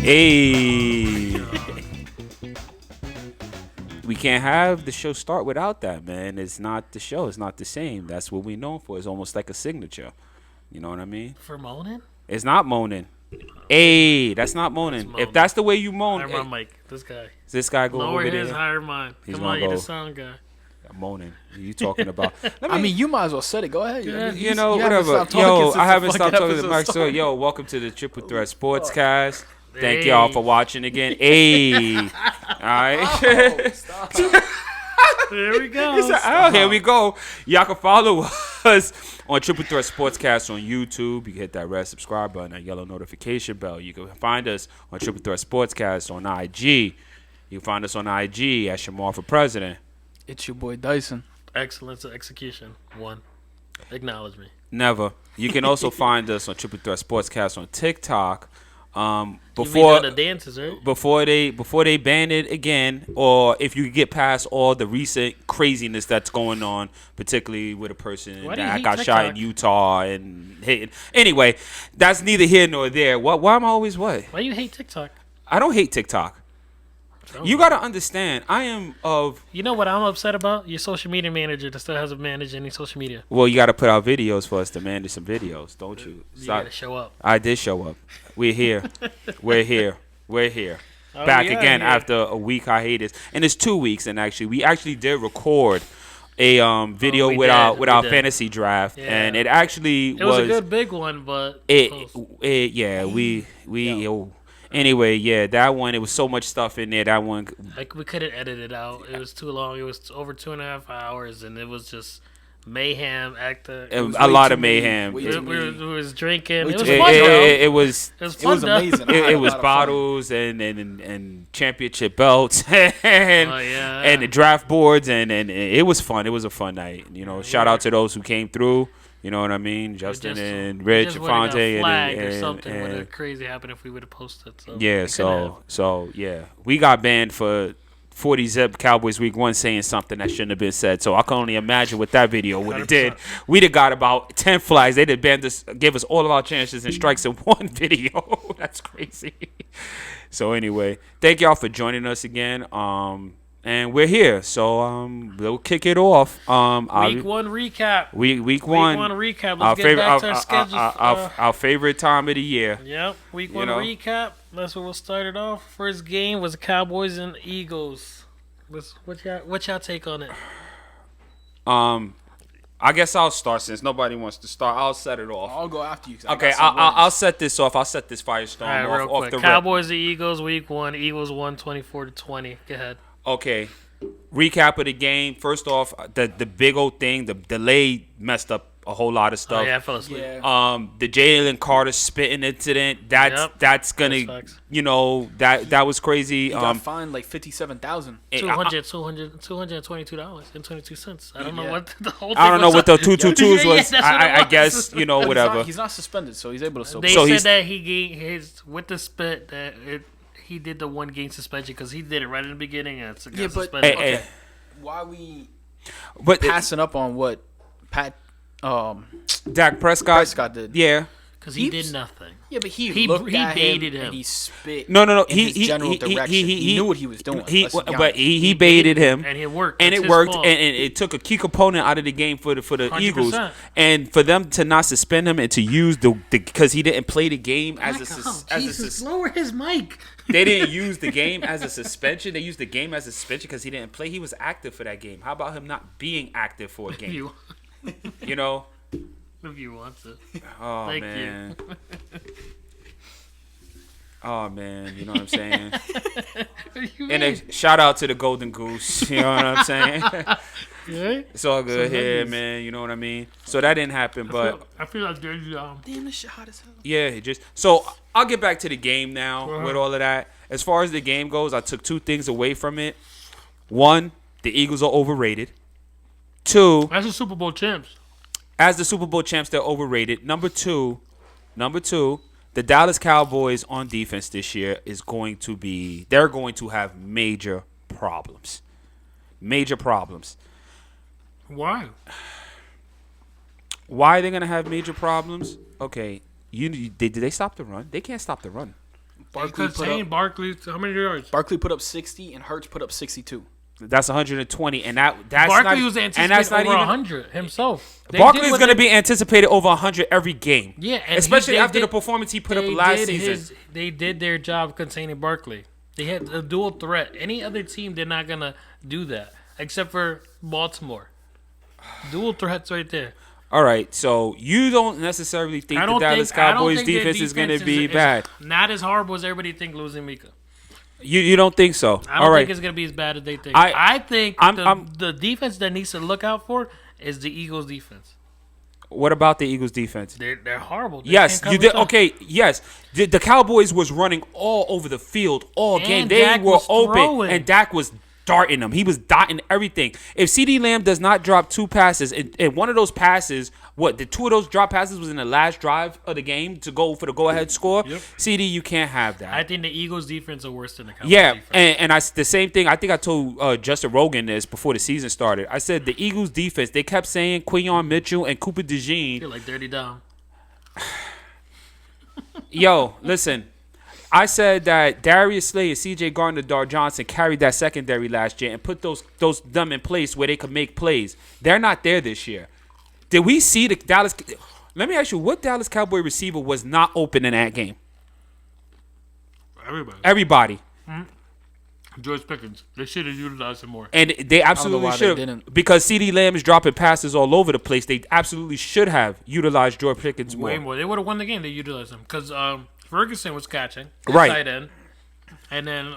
Hey. We can't have the show start without that, man. It's not the show. It's not the same. That's what we're known for. It's almost like a signature. You know what I mean? For moaning? It's not moaning. Hey, that's not moaning. That's moaning. If that's the way you moan, Hire my mic. This go guy. Lower over his, there. higher mine. He's Come on, gonna you're the go. sound guy. Moaning. You talking about? I mean, you might as well say it. Go ahead. Yeah. You know, you haven't whatever. stopped talking Yo, since I the haven't fucking stopped talking to episode Mike. So, started. yo, welcome to the Triple Threat Sportscast. Thank Hey. y'all for watching again. Hey, all right. Stop. There we go. Oh, here we go. Y'all can follow us on Triple Threat Sportscast on YouTube. You can hit that red subscribe button, that yellow notification bell. You can find us on Triple Threat Sportscast on IG. You can find us on IG at Shamar for President. It's your boy Dyson. Excellence of execution. One. Acknowledge me. Never. You can also find us on Triple Threat Sportscast on TikTok. You Before the dances, right? before they ban it again, or if you get past all the recent craziness that's going on, particularly with a person Why do you that hate got shot in TikTok? Utah and hit. Anyway, that's neither here nor there. Why am I always what? Why you hate TikTok? I don't hate TikTok. You gotta understand, I am of. You know what I'm upset about? Your social media manager that still hasn't managed any social media. Well, you gotta put out videos for us to manage some videos, don't you? You Stop. gotta show up. I did show up. We're here. We're here. We're here. Oh, Back yeah, again yeah. after a week hiatus, and it's 2 weeks. And actually, we actually did record a video we with did, our we did. fantasy draft, Yeah. and it actually It was a good big one, but yeah, anyway, yeah, that one, it was so much stuff in there. That one, like we couldn't edit it out. It was too long. It was over 2.5 hours, and it was just mayhem. a lot of mayhem. way We, too we, many. we was drinking. Way It was too fun, many. though. It was. It was It fun, was though. amazing. I had It a was lot of fun. bottles and championship belts and Oh, yeah. and the draft boards and it was fun. It was a fun night. You know, shout out to those who came through. You know what I mean? Justin and Rich and Fonte flag or and something would have crazy happened if we would have posted. So yeah. we couldn't So yeah, we got banned for 40 Zip Cowboys Week 1 saying something that shouldn't have been said. So I can only imagine what that video would have did. 100%. We'd have got about 10 flags. They'd have banned us, gave us all of our chances and strikes in one video. That's crazy. So anyway, thank y'all for joining us again. And we're here. So we'll kick it off. Week one recap. Week Week one. one recap. Our Let's get favorite, back to our schedule. our favorite time of the year. Yep. Week You one know? recap. That's where we'll start it off. First game was Cowboys and Eagles. What y'all take on it? I guess I'll start since nobody wants to start. I'll set it off. I'll go after you. 'cause I Okay, got some I'll words. set this off. I'll set this All firestorm right, real off quick. the rip. Cowboys and Eagles. Week one. Eagles won 24-20. Go ahead. Okay, recap of the game. First off, the big old thing, the delay messed up a whole lot of Oh stuff. yeah, I fell asleep. Yeah. The Jalen Carter spitting incident. Yep. That's gonna, That's facts. you know, that was crazy. He got fined like $57,000. $222.22. I don't know Yeah. what the whole thing I don't know was. what the 222s Yeah, was. that's what it I was. guess, you know, whatever. He's not suspended, so he's able to still They play. So said he's- that he gave his with the spit that he did the 1 game suspension because he did it right in the beginning and it's got Yeah, but- suspended. Hey, Okay. Why we But passing up on what Dak Prescott, Prescott did? Yeah. Because he did nothing. Yeah, but He looked at baited him. and he spit. No. In his general direction. He knew what he was doing. Let's be But honest. he baited him. And it worked. And It's it his worked, fault. and it took a key component out of the game for the 100%. Eagles, and for them to not suspend him and to use the because he didn't play the game as Jesus, lower his mic. they didn't use the game as a suspension. They used the game as a suspension because he didn't play. He was active for that game. How about him not being active for a game? You know? If you want to. Oh Thank man. Oh man, you know what I'm saying? And a shout out to the Golden Goose. You know what I'm saying? Yeah? It's all good So here, nice. man. You know what I mean? So that didn't happen, but I feel like there's Damn, this shit hot as hell. yeah, it just so I'll get back to the game now Uh-huh. with all of that. As far as the game goes, I took 2 things away from it. 1, the Eagles are overrated. 2, That's the Super Bowl champs. as the Super Bowl champs, they're overrated. Number two, the Dallas Cowboys on defense this year they're going to have major problems. Major problems. Why? Why are they going to have major problems? Okay, did they stop the run? They can't stop the run. Barkley put up Barkley, how many yards? 60 and Hurts put up 62. That's 120, and that's Barkley not, was and anticipated that's not over even 100 himself. Barkley's going to be anticipated over 100 every game. Yeah, and especially after the performance he put up last season. They did their job containing Barkley. They had a dual threat. Any other team, they're not gonna do that, except for Baltimore. Dual threats right there. All right, so you don't necessarily think the Dallas Cowboys defense is going to be bad. Not as horrible as everybody think losing Mika. You don't think so? I don't think it's going to be as bad as they think. I think the defense that needs to look out for is the Eagles defense. What about the Eagles defense? They're horrible. Yes, you did. Okay, yes. The Cowboys was running all over the field all game. They were open, and Dak was darting them. He was dotting everything. If CeeDee Lamb does not drop 2 passes, and one of those passes, the 2 of those drop passes was in the last drive of the game to go for the go-ahead score, Yep. CD, you can't have that. I think the Eagles defense are worse than the Cowboys defense. And the same thing, I think I told Justin Rogan this before the season started. I said the Eagles defense, they kept saying Quinyon Mitchell and Cooper DeJean. You're like dirty down. Yo, listen. I said that Darius Slay and C.J. Gardner-Dar Johnson carried that secondary last year and put them in place where they could make plays. They're not there this year. Did we see the Dallas? Let me ask you, what Dallas Cowboy receiver was not open in that game? Everybody. George Pickens. They should have utilized him more. And they absolutely should have. Because CeeDee Lamb is dropping passes all over the place. They absolutely should have utilized George Pickens more. Way more. They would have won the game. They utilized him. Because Ferguson was catching. Right. Tight end. And then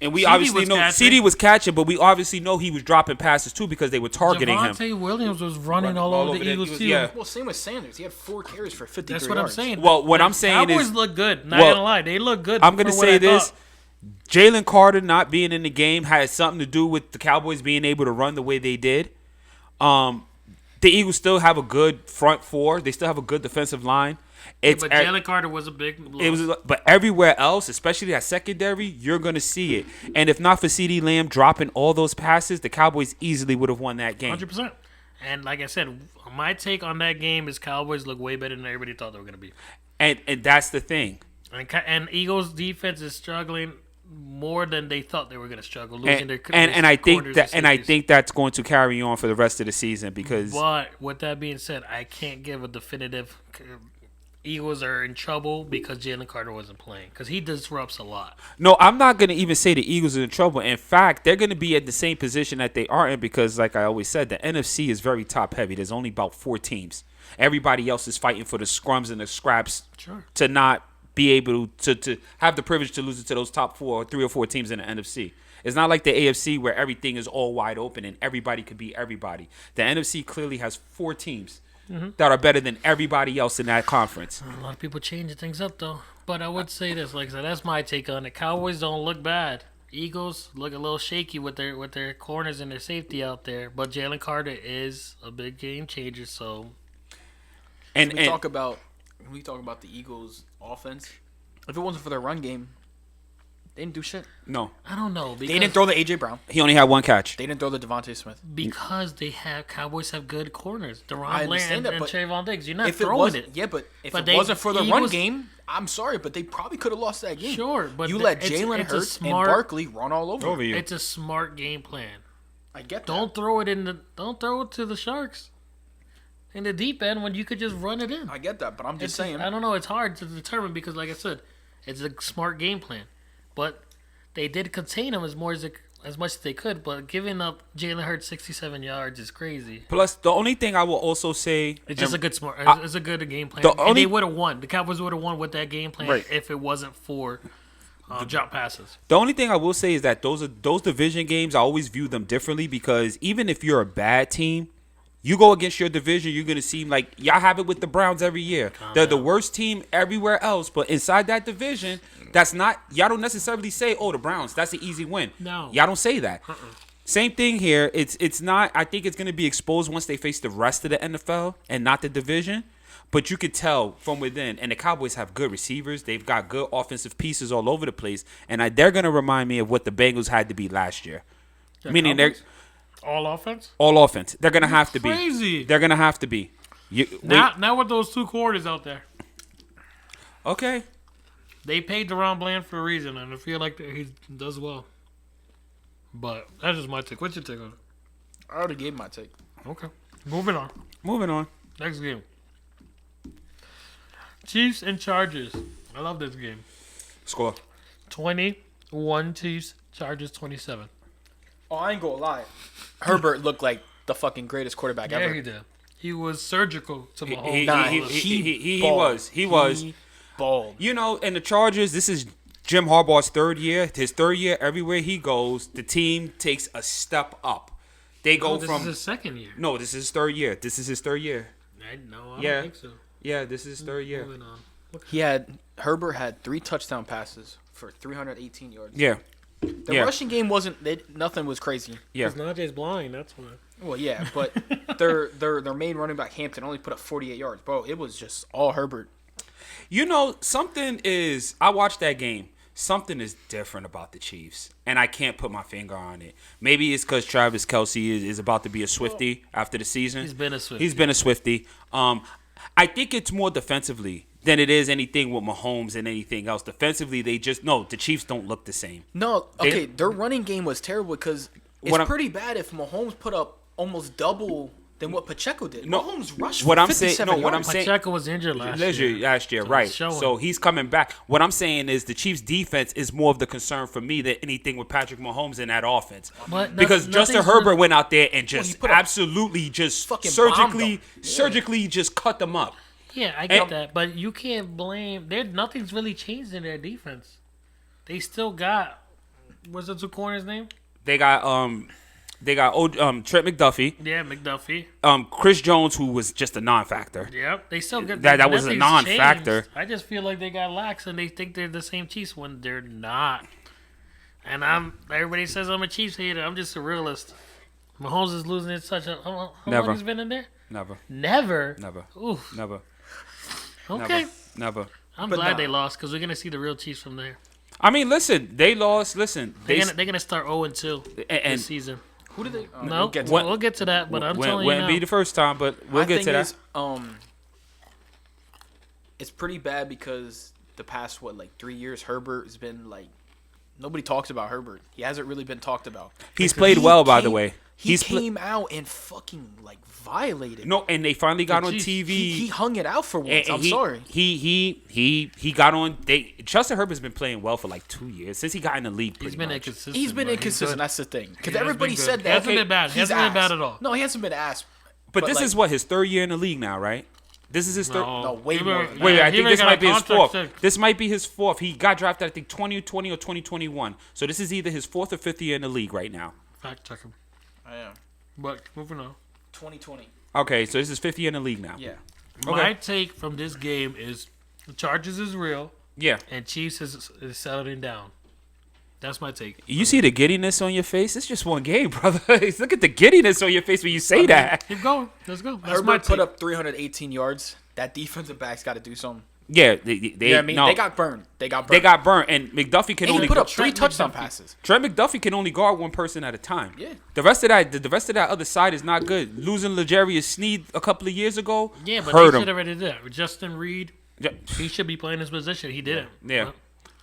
and we obviously know CD was catching, but we obviously know he was dropping passes too because they were targeting him. Javonte Williams was running all over the Eagles too. Yeah. Well, same with Sanders. He had 4 carries for 53 That's what yards. I'm saying. Well, what I'm saying Cowboys is look good. Not gonna lie, they look good. I'm gonna say this: Jalen Carter not being in the game has something to do with the Cowboys being able to run the way they did. The Eagles still have a good front 4. They still have a good defensive line. But Jalen Carter was a big loss. But everywhere else, especially that secondary, you're going to see it. And if not for CeeDee Lamb dropping all those passes, the Cowboys easily would have won that game. 100%. And like I said, my take on that game is Cowboys look way better than everybody thought they were going to be. And that's the thing. And Eagles defense is struggling more than they thought they were going to struggle, losing their and I think that's going to carry on for the rest of the season because. But with that being said, I can't give a definitive. Eagles are in trouble because Jalen Carter wasn't playing because he disrupts a lot. No, I'm not going to even say the Eagles are in trouble. In fact, they're going to be at the same position that they are in because, like I always said, the NFC is very top heavy. There's only about 4 teams. Everybody else is fighting for the scrums and the scraps to not be able to have the privilege to lose it to those top 3 or 4 teams in the NFC. It's not like the AFC where everything is all wide open and everybody could beat everybody. The NFC clearly has 4 teams. That are better than everybody else in that conference. A lot of people changing things up, though. But I would say this, like I said, that's my take on it. Cowboys don't look bad. Eagles look a little shaky with their corners and their safety out there. But Jalen Carter is a big game changer. So, when we talk about the Eagles' offense, if it wasn't for their run game, they didn't do shit. No. I don't know. They didn't throw the A.J. Brown. He only had 1 catch. They didn't throw the Devontae Smith. Because Cowboys have good corners. Deron Bland and Trayvon Diggs. You're not if throwing it. Yeah, but if it wasn't for the run game, I'm sorry, but they probably could have lost that game. Sure, but you let Jalen Hurts and Barkley run all over you. It's a smart game plan. I get that. Don't throw it to the Sharks in the deep end when you could just run it in. I get that, but I'm just saying. I don't know. It's hard to determine because, like I said, it's a smart game plan. But they did contain him as much as they could, but giving up Jalen Hurts 67 yards is crazy. Plus, the only thing I will also say, it's just it's a good game plan. And they would have won. The Cowboys would have won with that game plan if it wasn't for drop passes. The only thing I will say is that those division games, I always view them differently because even if you're a bad team, you go against your division, you're going to seem like y'all have it with the Browns every year. They're the worst team everywhere else, but inside that division, that's not – y'all don't necessarily say, oh, the Browns, that's an easy win. No. Y'all don't say that. Same thing here. It's not – I think it's going to be exposed once they face the rest of the NFL and not the division. But you could tell from within, and the Cowboys have good receivers. They've got good offensive pieces all over the place, and they're going to remind me of what the Bengals had to be last year. Meaning they're – all offense? All offense. They're going to have to be. Crazy. They're going to have to be. Not with those 2 quarters out there. Okay. They paid Deron Bland for a reason, and I feel like he does well. But that's just my take. What's your take on it? I already gave my take. Okay. Moving on. Moving on. Next game. Chiefs and Chargers. I love this game. Score. 21 Chiefs, Chargers 27. Oh, I ain't gonna lie. Herbert looked like the fucking greatest quarterback Yeah, ever. he did. He was surgical to He Mahomes. was. He was. Balled. You know, in the Chargers, this is Jim Harbaugh's third year. His third year, everywhere he goes, the team takes a step up. They go this from is his second year. no, this is his third year. This is his third year. I Yeah. don't think so. Yeah, this is his third year. Moving on. Herbert had 3 touchdown passes for 318 yards. Yeah, The rushing game nothing was crazy. yeah. Because Najee's blind, that's why. Well, yeah, but their main running back Hampton only put up 48 yards, bro. It was just all Herbert. You know, I watched that game. Something is different about the Chiefs, and I can't put my finger on it. Maybe it's because Travis Kelce is about to be a Swiftie after the season. He's been a Swiftie. He's been a Swiftie. I think it's more defensively than it is anything with Mahomes and anything else. Defensively, the Chiefs don't look the same. No, okay, their running game was terrible because it's pretty bad if Mahomes put up almost double than what Pacheco did. No, Mahomes rushed what for I'm 57 saying- no, what I'm yards. saying- Pacheco was injured last year. Right. it's showing. So he's coming back. What I'm saying is the Chiefs' defense is more of the concern for me than anything with Patrick Mahomes in that offense. But Because Justin nothing's Herbert really- went out there and he just put up- absolutely just fucking bombed surgically, them. Yeah. surgically just cut them up. Yeah, I get And- that, but you can't blame. Nothing's really changed in their defense. They still got. What's the 2 corners' name? They got Trent McDuffie, Yeah, McDuffie. Chris Jones, who was just a non-factor. Yep, they still get That was a nothing's non-factor. changed. I just feel like they got lax and they think they're the same Chiefs when they're not. And everybody says I'm a Chiefs hater. I'm just a realist. Mahomes is losing it such a. How Never. long he's been in there? Never, Never. never, Oof. never, Okay. never. I'm But glad nah. they lost because we're gonna see the real Chiefs from there. I mean, listen, they lost. Listen, They're gonna start 0-2 and this season. Who did they? No, get to What- we'll get to that. But I'm telling you wouldn't now. be the first time, but we'll My get thing to that. is, it's pretty bad because the past 3 years, Herbert has been nobody talks about Herbert. He hasn't really been talked about. He's played well, by the way. He He's pla- came out and fucking violated. No, and they finally got on Chiefs. TV. He hung it out for once. and I'm sorry. He got on. Justin Herbert's been playing well for 2 years since he got in the league. He's Pretty been much. inconsistent. He's been but inconsistent. good. That's the thing. Because He has everybody been good. said He that. hasn't been bad. He he's hasn't been ass. bad at all. No, he hasn't been ass. But this is what his third year in the league now, right? This is his third. No, way He more already- than Wait, yeah, I he think already this got might a be his contract fourth. too. This might be his fourth. He got drafted, I think, 2020 or 2021. So this is either his fourth or fifth year in the league right now. Fact check him. I am. But moving on. 2020. Okay, so this is fifth year in the league now. Yeah. Okay. My take from this game is the Chargers is real Yeah. and Chiefs is settling down. That's my take. You see the giddiness on your face? It's just one game, brother. Look at the giddiness on your face when you say that. Keep going. Let's go. That's my Herbert take. put up 318 yards. That defensive back's got to do something. Yeah, they no, they got burned. They got burnt, and McDuffie can And only he put up Trent 3 touchdown McDuffie. passes. Trent McDuffie can only guard one person at a time. Yeah. The rest of that other side is not good. Losing L'Jarius Sneed a couple of years ago, Yeah, but hurt they him. should have already did that. Justin Reed, Yeah. he should be playing his position. He didn't. Yeah.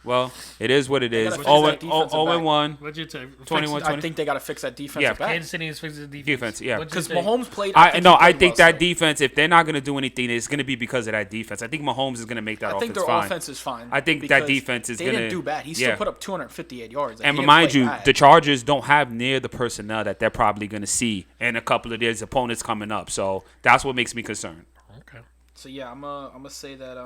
Well, it is what it is. gotta fix 0 that and defensive back. 1. What'd you take? 21. I think they got to fix that defensive Yeah. back. Kansas City is fixing the defense. Defense, yeah. What'd you Because take? Mahomes played. I think no, he I played think well that still. defense, if they're not going to do anything, it's going to be because of that defense. I think Mahomes is going to make that I think offense their fine. offense is fine. I think that because defense is They gonna- didn't do bad. He yeah. still put up 258 yards. Like, And he didn't remind play you, bad. the Chargers don't have near the personnel that they're probably going to see in a couple of their opponents coming up. So that's what makes me concerned. Okay. So yeah, I'm gonna say that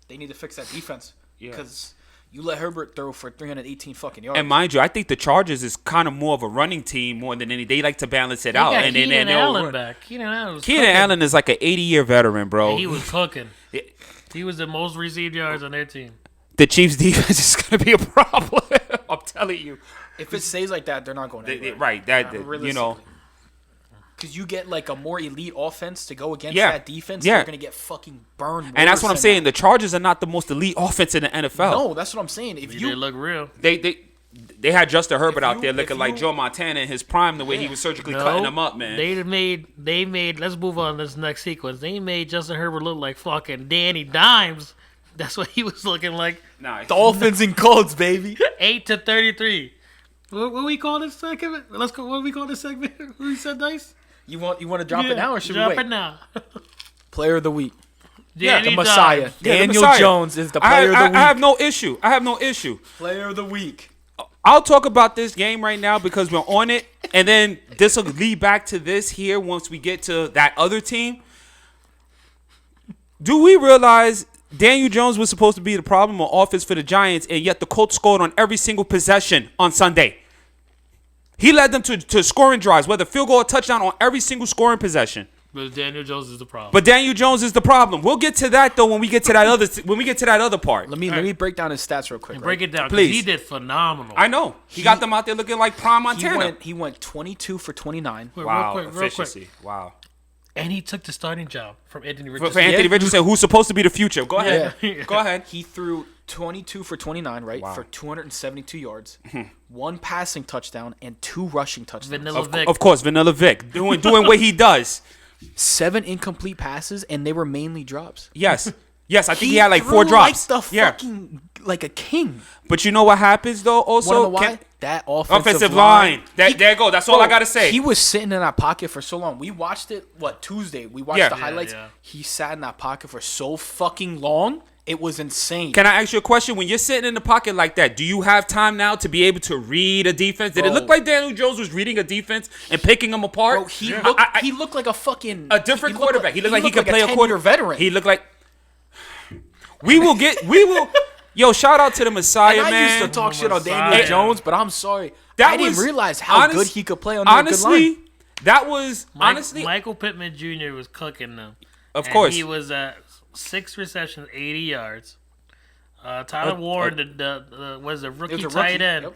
they need to fix that defense. Yeah. Because you let Herbert throw for 318 fucking yards. And mind you, I think the Chargers is kind of more of a running team more than any. They like to balance it They out. got And Keenan they'll Allen run. back. Keenan Allen was Keenan cooking. Allen is like an 80-year veteran, bro. He was cooking. Yeah. He was the most received yards on their team. The Chiefs' defense is going to be a problem. I'm telling you. if it stays like that, they're not going anywhere. Right. That you know. Realistically. Because you get like a more elite offense to go against Yeah. that defense, Yeah. they're gonna get fucking burned. And that's what I'm worse saying. than The Chargers are not the most elite offense in the NFL. that. No, that's what I'm saying. If They you look real. They had Justin Herbert out you- there looking if like you- Joe Montana in his prime, the way he Yeah. was surgically cutting them up, man. They made. Let's move on to this next sequence. They made Justin Herbert look like fucking Danny Dimes That's what he was looking like. Nah, Dolphins and Colts, baby. 8-33. What we call this segment? Let's go. What we call this segment? Who said nice? You want to drop it now or should drop we wait? it now. Player of the week. Danny The Messiah. Dimes. Yeah, the Daniel Messiah. Jones is the player of the week. I have no issue. Player of the week. I'll talk about this game right now because we're on it, and then this will lead back to this here once we get to that other team. Do we realize Daniel Jones was supposed to be the problem on offense for the Giants, and yet the Colts scored on every single possession on Sunday? He led them to scoring drives, whether field goal or touchdown, on every single scoring possession. But Daniel Jones is the problem. But Daniel Jones is the problem. We'll get to that though when we get to that other part. Let me break down his stats real quick. Break it down, Please. He did phenomenal. I know he got them out there looking like prime Montana. He went 22 for 29. Wait, Wow, real quick. efficiency. Wow. And he took the starting job from Anthony For Richardson. Anthony Yeah. Richardson, who's supposed to be the future. Go ahead. Yeah. Go ahead. He threw 22 for 29, right? Wow. For 272 yards, one passing touchdown, and 2 rushing touchdowns. Vanilla Vic. Of course, Vanilla Vic doing what he does. 7 incomplete passes, and they were mainly drops. Yes. I think he had like 4 threw drops. Like the fucking like a king. But you know what happens though? Also, Wanna know why? That offensive line. There you go. That's all I gotta say. He was sitting in that pocket for so long. We watched it. Tuesday? We watched Yeah. the Yeah, highlights. yeah. He sat in that pocket for so fucking long. It was insane. Can I ask you a question? When you're sitting in the pocket like that, do you have time now to be able to read a defense? Did it Bro. look like Daniel Jones was reading a defense and picking them apart? Bro, he Yeah. looked. I- he looked like a fucking a different quarterback. He looked like he could a play a 10-year quarter veteran. He looked like. We will. Yo, shout out to the Messiah, And I man. used to talk shit on Messiah. Daniel Jones, but I'm sorry. That I didn't was- realize how honest- good he could play on that good Honestly, line. that was honestly. Michael Pittman Jr. was cooking them. Of And course. he was at 6 receptions, 80 yards. Tyler Ward, was a It rookie was a tight rookie. end. Yep.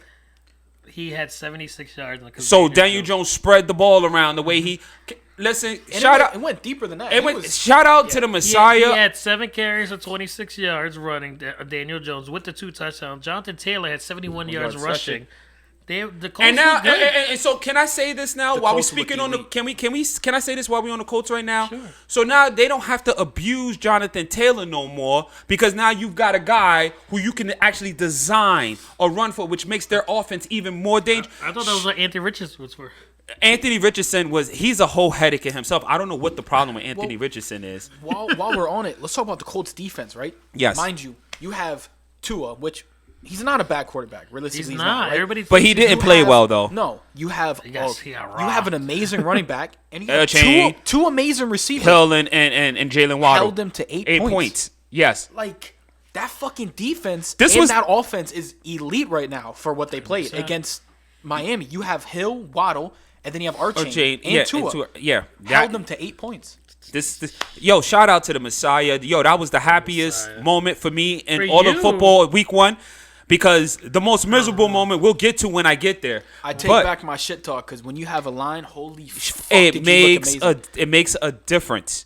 He had 76 yards. So Daniel Jones spread the ball around the way he. Listen, And shout it out. went deeper than that. It went, shout out to the Messiah. He had 7 carries for 26 yards running. Daniel Jones with the 2 touchdowns. Jonathan Taylor had 71 yards yards rushing. The Colts And now, look good. and so, can I say this now? While we Colts speaking look on the, elite. can I say this while we on the Colts right now? Sure. So now they don't have to abuse Jonathan Taylor no more because now you've got a guy who you can actually design a run for, which makes their offense even more dangerous. I thought that was what Anthony Richardson was for. Anthony Richardson he's a whole headache in himself. I don't know what the problem with Anthony Richardson is. while we're on it, let's talk about the Colts defense, right? Yes. Mind you have Tua, which he's not a bad quarterback. Realistically, He's not. right? Everybody But he thinks didn't You play have- well though. No, you have got an amazing running back, and you have Chain. two amazing receivers. Hill and Jalen Waddle Held them to 8 8 points. points. Yes. Like that fucking defense This and was- that offense is elite right now for what they played 100%. against Miami. You have Hill, Waddle, and then you have Archie and yeah, Tua. yeah. Held them to 8 points. Yo, shout out to the Messiah. Yo, that was the happiest moment for me in For all of you. football week 1 because the most miserable moment we'll get to when I get there. I take But back my shit talk because when you have a line, holy fuck, did it makes a difference.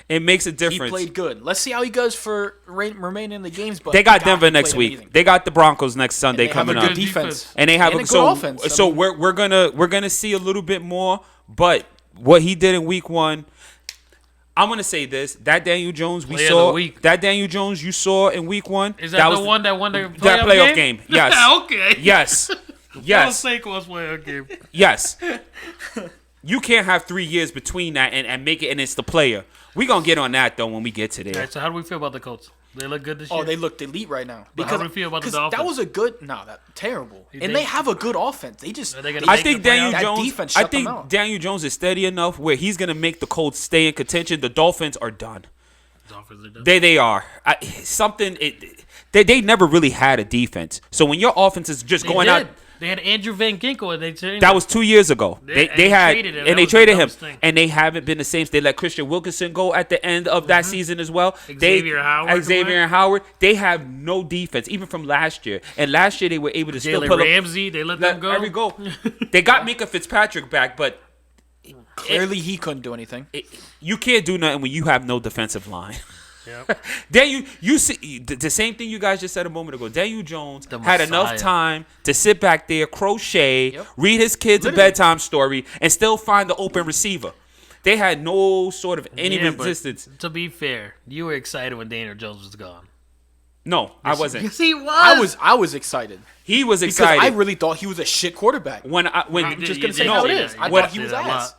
It makes a He difference. played good. Let's see how he goes for remaining in the games. But They got God, Denver he next played week. amazing. They got the Broncos next Sunday They have coming a up. good defense. And they have And a a so good offense. I so mean- we're gonna see a little bit more, but what he did in week 1, I'm gonna say this: that Daniel Jones we Player of saw, the week. that Daniel Jones you saw in week 1, Is that the one that won the playoff, playoff game? Yes, Okay. yes, yes, Saquon's playoff game. yes. You can't have 3 years between that and make it, and it's the player. We gonna get on that though when we get to All there. right, so how do we feel about the Colts? They look good this year. Oh, they looked elite right now. But how do we feel about the 'cause Dolphins? that was a good. No, that terrible. You And think- they have a good offense. They just. Are they gonna I make think the playoffs? Daniel That Jones. defense I shut them think out. Daniel Jones is steady enough where he's gonna make the Colts stay in contention. The Dolphins are done. Dolphins are done. They are. They never really had a defense. So when your offense is just They going did. out, They had Andrew Van Ginkel, and they turned that was 2 years ago. They- They and had traded him. and That they was the traded him, dumbest thing. and they haven't been the same. They let Christian Wilkinson go at the end of that season as well. Xavier Howard went. Howard. They have no defense even from last year. And last year they were able to still Jalen pull up. Ramsey. They let them go. There we go. They got Minka Fitzpatrick back, but Clearly, he couldn't do anything. you can't do nothing when you have no defensive line. Yep. Then you see the same thing you guys just said a moment ago. Daniel Jones The had Messiah. enough time to sit back there, crochet, Yep. read his kids Literally. a bedtime story, and still find the open receiver. They had no sort of any Yeah, but resistance. to be fair, you were excited when Daniel Jones was gone. No, I wasn't. Yes, he was. I was excited. He was Because excited. I really thought he was a shit quarterback. when I'm just gonna say no, how it is. I what- thought he was ass.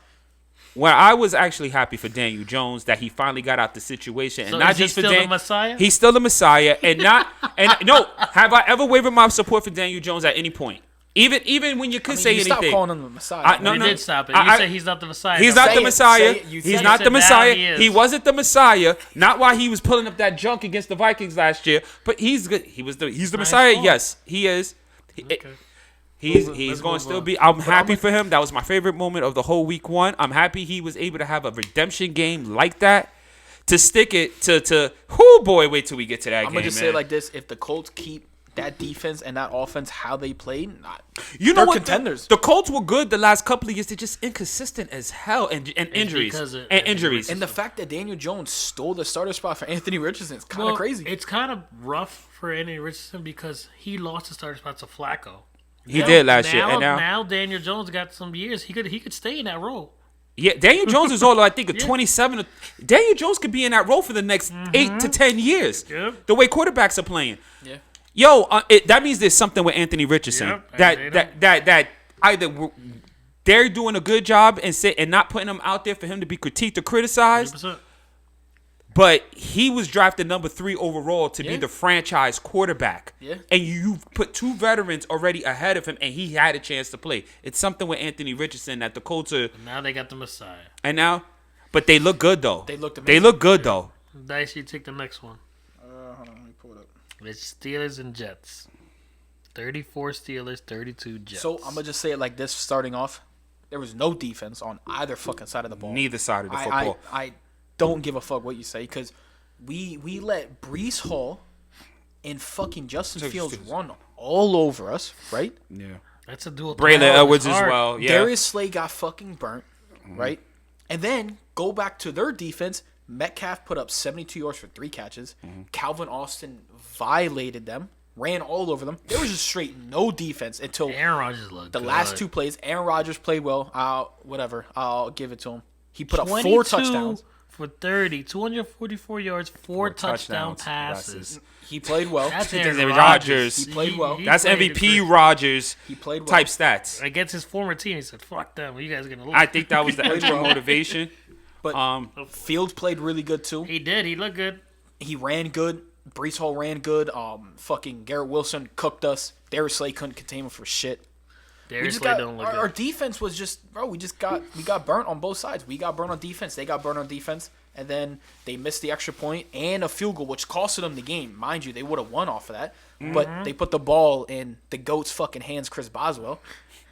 When I was actually happy for Daniel Jones that he finally got out the situation, So and not is he just for still the Daniel. Messiah? He's still the Messiah, and not and no. Have I ever wavered my support for Daniel Jones at any point? Even when you could say you anything. stopped calling him the Messiah. No, You no. did stop it. You I- said he's not the Messiah. He's No. not Say the it, Messiah. say it, you He's said not it. the Now Messiah. he is. He wasn't the Messiah. Not while he was pulling up that junk against the Vikings last year. But he's good. He's the Nice Messiah. call. Yes, he is. Okay. He's Let's going to move still on. be. I'm happy for him. That was my favorite moment of the whole week one. I'm happy he was able to have a redemption game like that. To stick it to whoo boy, wait till we get to that game. I'm gonna just say man. it like this: if the Colts keep that defense and that offense how they played, You know they're what? contenders. The Colts were good the last couple of years. They're just inconsistent as hell, and injuries because of- and injuries. And the fact that Daniel Jones stole the starter spot for Anthony Richardson is kind of Well, crazy. It's kind of rough for Anthony Richardson because he lost the starting spot to Flacco. He did last year, Now, and now now Daniel Jones got some years. He could stay in that role. yeah, Daniel Jones is all I think of 27. Daniel Jones could be in that role for the next 8 to 10 years. Yep. The way quarterbacks are playing. Yeah. Yo, that means there's something with Anthony Richardson Yep, and they that either they're doing a good job and not putting him out there for him to be critiqued or criticized. 100%. But he was drafted number 3 overall to be Yeah. the franchise quarterback. Yeah. And you put 2 veterans already ahead of him, and he had a chance to play. It's something with Anthony Richardson that the Colts are, Now they got the Messiah. and now, but they look good though. They looked They amazing. look good though. Dice, you take the next one. Hold on, let me pull it up. It's Steelers and Jets. 34 Steelers, 32 Jets. So I'm gonna just say it like this: starting off, there was no defense on either fucking side of the ball. Neither side of the football. I don't give a fuck what you say because we let Brees Hall and fucking Justin Fields run all over us, right? Yeah. That's a dual. Braylon threat. Edwards It's as hard. well. Yeah. Darius Slay got fucking burnt, right? And then go back to their defense. Metcalf put up 72 yards for 3 catches. Calvin Austin violated them, ran all over them. There was just straight no defense until Aaron Rodgers looked the good. last 2 plays. Aaron Rodgers played well. I'll give it to him. He put up 4 22 touchdowns. for 30, 244 yards, 4 touchdown touchdowns. passes. He played well. That's He Aaron did Rodgers. Rodgers. He played well. That's played MVP it Rodgers He played well. type stats. against his former team. He said, "Fuck them. You guys are gonna lose." I think that was the extra motivation. But Fields played really good too. he did. He looked good. He ran good. Brees Hall ran good. Fucking Garrett Wilson cooked us. Darius Slay couldn't contain him for shit. Darius Slay don't look our good. defense was just we got burnt on both sides. We got burnt on defense. They got burnt on defense, and then they missed the extra point and a field goal, which costed them the game. Mind you, they would have won off of that, but they put the ball in the goat's fucking hands, Chris Boswell,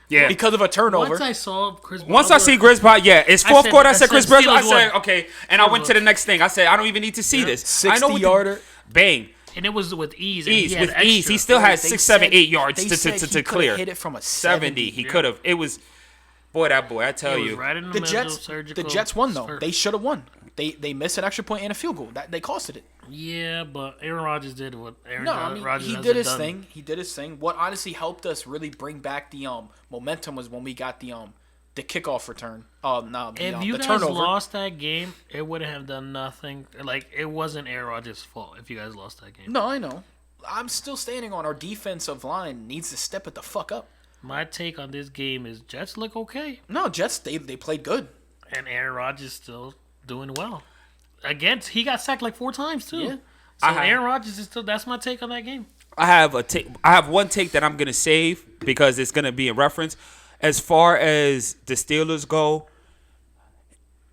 Yeah. because of a turnover. Once I saw Chris. Once I see Chris Boswell, yeah, it's I fourth said- quarter. I I said Chris said Boswell. I Steelers said won. okay, and I went to the next thing. I said I don't even need to see this. I know what 60-yarder. Bang, and it was with ease. And ease he had with ease. extra. He still had They 6, 7, said- 8 yards they to said he to coulda clear. hit it from a 70. He could have. It was boy. That boy. I tell It was you. right in the, The middle, Jets, surgical. the Jets won though. First. They should have won. They missed an extra point and a field goal. That they costed it. Yeah, but Aaron Rodgers did what Aaron No, I mean Rodgers he hasn't did his done. thing. He did his thing. What honestly helped us really bring back the momentum was when we got the kickoff return. If you the guys turnover. lost that game, it wouldn't have done nothing. Like it wasn't Aaron Rodgers' fault if you guys lost that game. No, I know. I'm still standing on our defensive line needs to step it the fuck up. My take on this game is Jets look okay, No, Jets they played good. and Aaron Rodgers still doing well. Against he got sacked like 4 times too. Yeah. So I- Aaron Rodgers is still. That's my take on that game. I have a take. I have one take that I'm gonna save because it's gonna be in reference. As far as the Steelers go,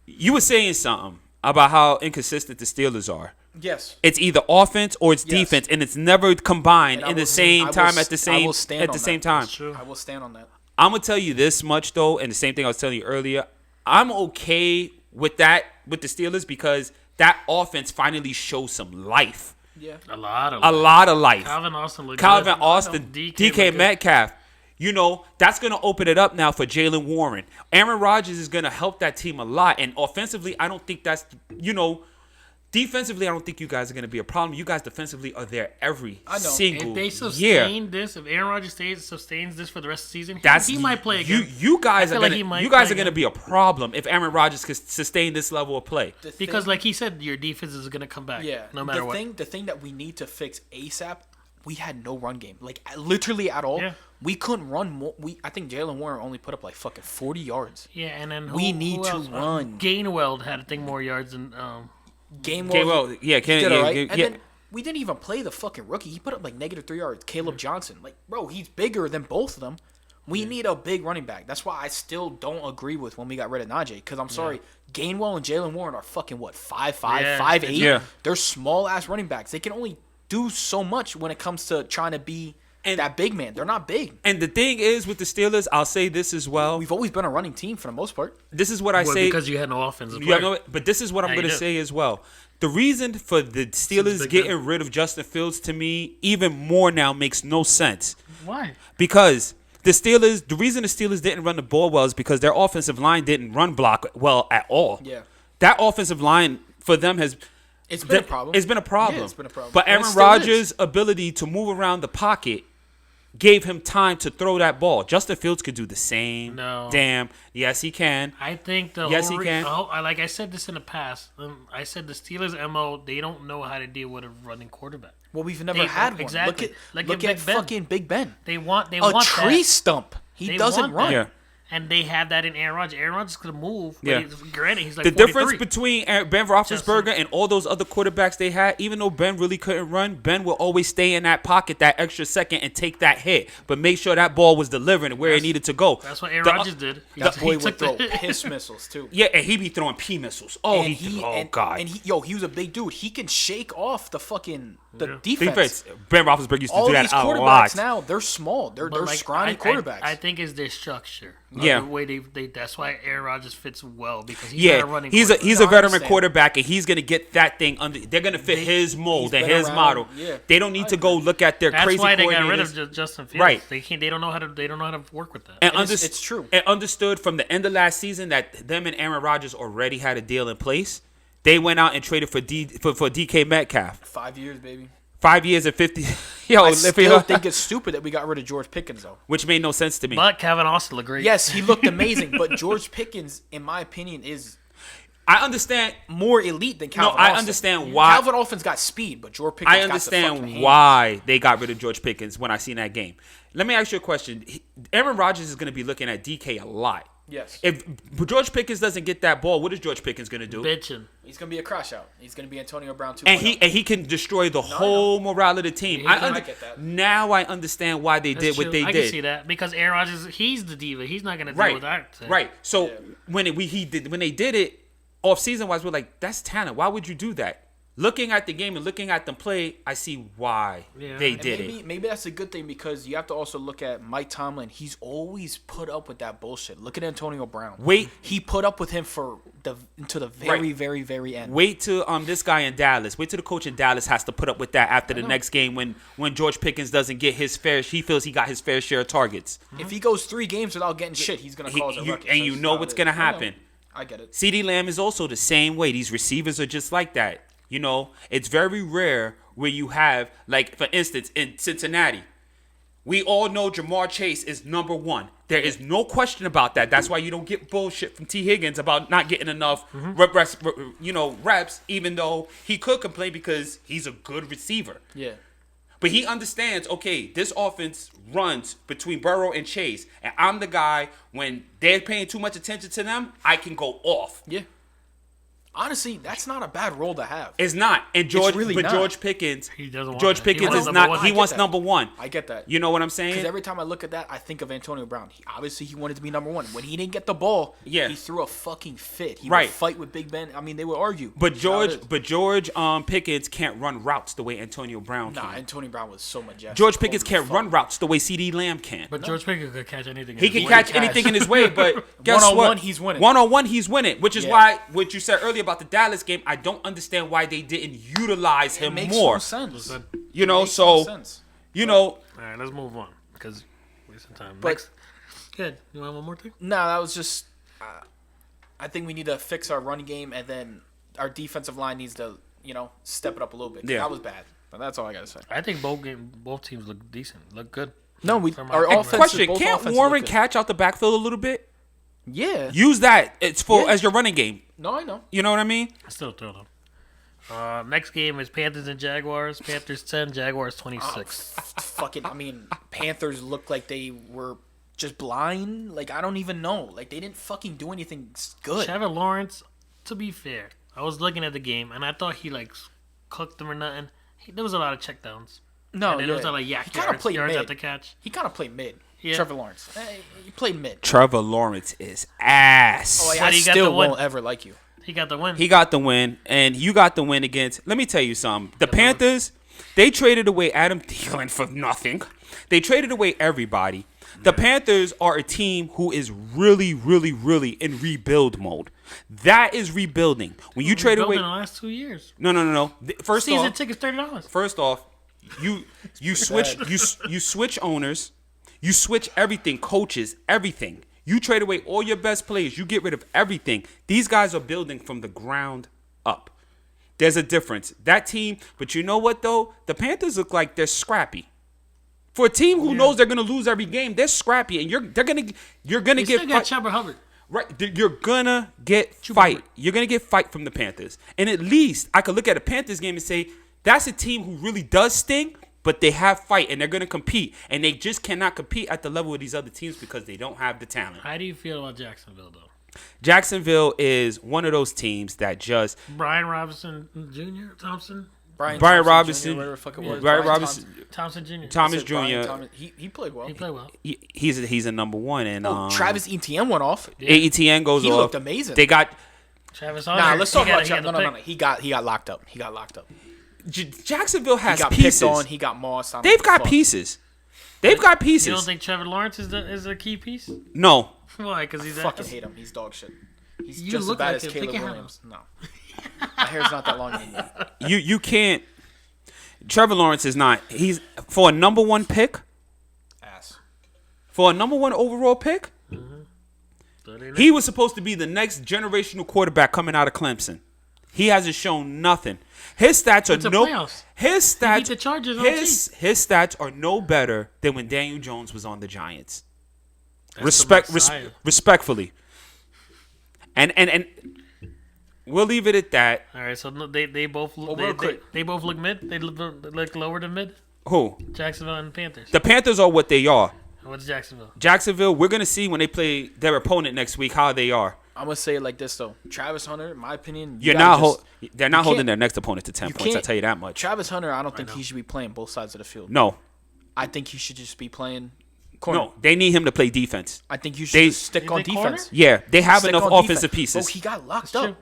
you were saying something about how inconsistent the Steelers are. Yes. It's either offense or it's Yes. defense, and it's never combined And I in the will- same I will time s- at the I same will stand at the on same that. time. That's true. I will stand on that. I'm gonna tell you this much though, and the same thing I was telling you earlier. I'm okay with that with the Steelers because that offense finally shows some life, Yeah. A lot of life. Calvin Austin looked Calvin good. Austin, DK DK looked good. Metcalf. You know, that's going to open it up now for Jalen Warren. Aaron Rodgers is going to help that team a lot. And offensively, I don't think that's, Defensively, I don't think you guys are going to be a problem. You guys defensively are there every single If they year. sustain this, if Aaron Rodgers sustains this for the rest of the season, he might play again. You guys I are feel going like he might you guys play are going to again. be a problem if Aaron Rodgers can sustain this level of play. Because, like he said, your defense is going to come back. Yeah, no matter what. The thing that we need to fix ASAP, we had no run game, like literally at all. Yeah. We couldn't run more. I think Jalen Warren only put up like fucking 40 yards. Yeah, and then We need who to else? run. Gainwell had, I think, more yards than. Gainwell, yeah, he did all right. And yeah. then we didn't even play the fucking rookie. He put up like -3 yards. Caleb Johnson, like bro, he's bigger than both of them. We need a big running back. That's why I still don't agree with when we got rid of Najee. Because I'm sorry, Gainwell and Jalen Warren are fucking what 5'5", Yeah, 5'8". yeah. They're small ass running backs. They can only do so much when it comes to trying to be that big man. They're not big. And the thing is with the Steelers, I'll say this as well. We've always been a running team for the most part. This is what I Well, say. because you had no offensive You have player. but this is what I'm Now you going to do. say as well. The reason for the Steelers Big getting Ben. rid of Justin Fields to me even more now makes no sense. Why? Because the reason the Steelers didn't run the ball well is because their offensive line didn't run block well at all. Yeah. That offensive line for them It's been a problem. It's been a problem. Yeah, it's been a problem. But And it Aaron still Rodgers' ability to move around the pocket gave him time to throw that ball. Justin Fields could do the same. No. Damn. Yes, he can. I think the Yes, whole he can. like I said this in the past. I said the Steelers' MO, they don't know how to deal with a running quarterback. Well, we've never They- had one. exactly. Look at Big Ben. fucking Big Ben. They want A want tree that. stump. He They doesn't want run. that. Yeah. And they have that in Aaron Rodgers. Aaron Rodgers could move. But Yeah. granted, he's like The 43. difference between Ben Roethlisberger and all those other quarterbacks they had, even though Ben really couldn't run, Ben will always stay in that pocket that extra second and take that hit, but make sure that ball was delivered where it needed to go. That's what Aaron The- Rodgers did. That boy took would throw the- piss missiles too. Yeah, and he be throwing P missiles. Oh, God. And he was a big dude. He can shake off the fucking defense. Defense. Ben Roethlisberger used to All do these that a quarterbacks lot. now, they're small. They're But, like, scrawny quarterbacks. I think it's their structure. Yeah. The way they that's why Aaron Rodgers fits well because he's Yeah, not a running he's a quarterback. he's No, a I veteran understand. quarterback, and he's gonna get that thing under. They're gonna fit his mold and been his around, model. yeah. They don't need to go look at their That's crazy why they got rid coordinators. of Justin Fields. Right. They can't. They don't know how to. They don't know how to work with that. And it's true. And understood from the end of last season that them and Aaron Rodgers already had a deal in place. They went out and traded for DK Metcalf. 5 years, baby. 5 years and 50. Yo, I still think it's stupid that we got rid of George Pickens, though. which made no sense to me. But Kevin Austin looked great. Yes, he looked amazing, but George Pickens, in my opinion, is I understand. more elite than Calvin I Austin. understand why- Calvin Austin's got speed, but George Pickens I got the fucking understand hands. why they got rid of George Pickens when I seen that game. Let me ask you a question. Aaron Rodgers is going to be looking at DK a lot. Yes. If George Pickens doesn't get that ball, what is George Pickens going to do? Bitching. He's going to be a crash out. He's going to be Antonio Brown, too. And he can destroy the whole morale of the team. Yeah, I get that. Now I understand why they did That's what true. they I did. can see that because Aaron Rodgers, he's the diva. He's not gonna deal Right, with that. right. So Yeah. when they did it off season wise, we're like, that's talent. Why would you do that? Looking at the game and looking at them play, I see why Yeah. they And did it. Maybe that's a good thing because you have to also look at Mike Tomlin. He's always put up with that bullshit. Look at Antonio Brown. He put up with him until the very, Right. very, very end. Wait till this guy in Dallas. Wait till the coach in Dallas has to put up with that after the know. next game when George Pickens doesn't get his fair. He feels he got his fair share of targets. If he goes 3 games without getting shit, he's gonna cause a ruckus. And you That's know how what's it is. gonna I know. happen. I get it. CeeDee Lamb is also the same way. These receivers are just like that. You know, it's very rare where you have, like, for instance, in Cincinnati, we all know Jamar Chase is number one. There is no question about that. That's why you don't get bullshit from T. Higgins about not getting enough reps, even though he could complain because he's a good receiver. Yeah. But he understands, okay, this offense runs between Burrow and Chase, and I'm the guy, when they're paying too much attention to them, I can go off. Yeah. Honestly, that's not a bad role to have. It's not. And George Pickens, He doesn't want George that. He Pickens wants is number not. one. He I get wants that. number one. I get that. You know what I'm Because saying? every time I look at that, I think of Antonio Brown. Obviously, he wanted to be number one. When he didn't get the ball, Yeah. he threw a fucking fit. He Right. would fight with Big Ben. I mean, they would argue. But That's how it George, is. Pickens can't run routes the way Antonio Brown can. Nah, Antonio Brown was so majestic. George Pickens Holy can't fuck. run routes the way CeeDee Lamb can. But George Pickens could catch anything. He can in his catch way. anything in his way, but guess One-on-one, what? he's winning. One-on-one, he's winning, which is Yeah. why what you said earlier about the Dallas game, I don't understand why they didn't utilize It him makes more. no sense. You know, Makes no so sense. you know, All right, let's move on because wasting time. But- Next. Good. You want one more thing? No, that was just. I think we need to fix our running game, and then our defensive line needs to step it up a little bit. 'Cause that was bad. But that's all I gotta say. I think both teams look decent, look good. No, our Hey, offense. question: Can't Warren catch out the backfield a little bit? Yeah. Use that. It's as your running game. No, I know. You know what I mean? I still throw them. Next game is Panthers and Jaguars. Panthers 10, Jaguars 26. Fucking, Panthers looked like they were just blind. Like, I don't even know. Like, they didn't fucking do anything good. Trevor Lawrence, to be fair, I was looking at the game and I thought he cooked them or nothing. There was a lot of checkdowns. No, and there was a lot of yards at the catch. He kind of played mid. Yeah. Trevor Lawrence. He played mid. Trevor Lawrence is ass. Oh, I still won't ever like you. He got the win. He got the win, and you got the win against. Let me tell you something. The Panthers, they traded away Adam Thielen for nothing. They traded away everybody. The Panthers are a team who is really, really, really in rebuild mode. That is rebuilding. When you trade away in the last 2 years. No. First Season off, tickets $30. First off, you switch owners, you switch everything, coaches, everything. You trade away all your best players. You get rid of everything. These guys are building from the ground up. There's a difference. That team, but you know what though? The Panthers look like they're scrappy. For a team who knows they're gonna lose every game, they're scrappy, and you're gonna They get still got Shamar Hubbard. right. You're gonna get fight. You're gonna get fight from the Panthers, and at least I could look at a Panthers game and say that's a team who really does sting. But they have fight, and they're going to compete. And they just cannot compete at the level of these other teams because they don't have the talent. How do you feel about Jacksonville, though? Jacksonville is one of those teams that just... Brian Robinson Jr., Thompson? Brian Robinson. Jr., whatever the fuck it was. Brian Robinson. Thompson Jr. Thomas Jr. He played well. He played well. He's a number one. And Travis Etienne went off. Etienne goes off. He looked amazing. They got... Travis Hunter. Nah, let's talk about Jacksonville. No. He got locked up. Jacksonville has he got pieces. Picked on. He got Moss. They've got pieces. They've got pieces. You don't think Trevor Lawrence is a key piece? No. Why? Because he's fucking hate him. He's dog shit. He's you just as bad like as him. Caleb Williams. No, my hair's not that long anymore. You can't. Trevor Lawrence is not. He's for a number one pick. Ass. For a number one overall pick. He was supposed to be the next generational quarterback coming out of Clemson. He hasn't shown nothing. His stats are no. Playoffs. His stats. He beat the Chargers on his stats are no better than when Daniel Jones was on the Giants. That's Respectfully. And we'll leave it at that. All right, so they both they both look mid. They look lower than mid. Who? Jacksonville and Panthers. The Panthers are what they are. What's Jacksonville? Jacksonville, we're going to see when they play their opponent next week how they are. I'm going to say it like this, though. Travis Hunter, in my opinion, they're not holding their next opponent to 10 points, I'll tell you that much. Travis Hunter, I don't think he should be playing both sides of the field. No. I think he should just be playing corner. No, they need him to play defense. I think you should just stick on defense. Corner? Yeah, they have enough offensive pieces. Bro, he got locked up.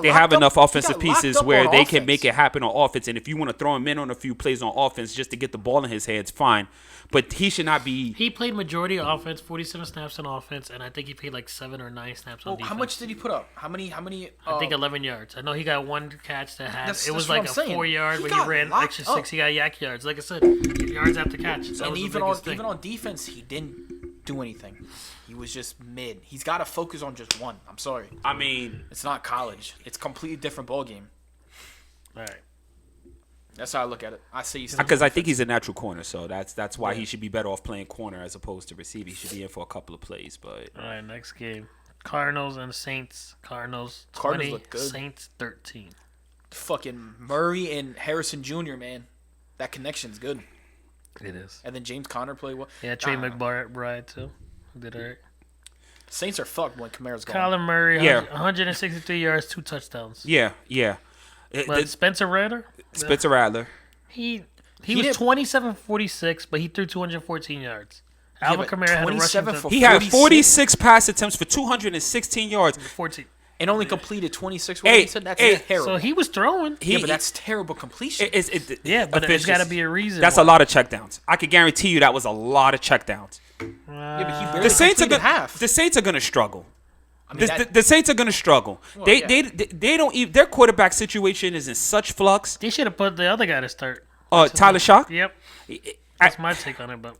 They have enough offensive pieces where they can make it happen on offense. And if you want to throw him in on a few plays on offense just to get the ball in his hands, fine. But he should not be. He played majority of offense, 47 snaps on offense, and I think he played like 7 or 9 snaps on defense. How much did he put up? How many? I think 11 yards. I know he got one catch that had. It was what like I'm a saying. 4-yard, but he ran extra 6. He got yak yards. Like I said, yards after catch. That and was even on defense, he didn't do anything. He was just mid. He's got to focus on just one. I'm sorry. I mean, it's not college. It's a completely different ball game. All right. That's how I look at it. I see. Because I think he's a natural corner, so that's why he should be better off playing corner as opposed to receiver. He should be in for a couple of plays, but. All right, next game: Cardinals and Saints. Cardinals 20, Cardinals look good. Saints 13. Fucking Murray and Harrison Jr. Man, that connection's good. It is. And then James Conner played well. Yeah, Trey McBride too. Did all right. Saints are fucked when Kamara's gone. Kyler Murray, Yeah. 163 yards, 2 touchdowns. Yeah. But Spencer Rattler? Spencer Rattler. He was 27-46, but he threw 214 yards. Alvin Kamara had a rushing for He had 46 pass attempts for 216 yards. 14. And only completed 26. That's terrible. So he was throwing. But that's terrible completion. Yeah, but there's got to be a reason. That's a lot of checkdowns. I can guarantee you that was a lot of checkdowns. But he barely The Saints are completed half. The Saints are going to struggle. I mean, The Saints are going to struggle. Well, they don't even, their quarterback situation is in such flux. They should have put the other guy to start. Tyler Shock. Yep. That's my take on it, but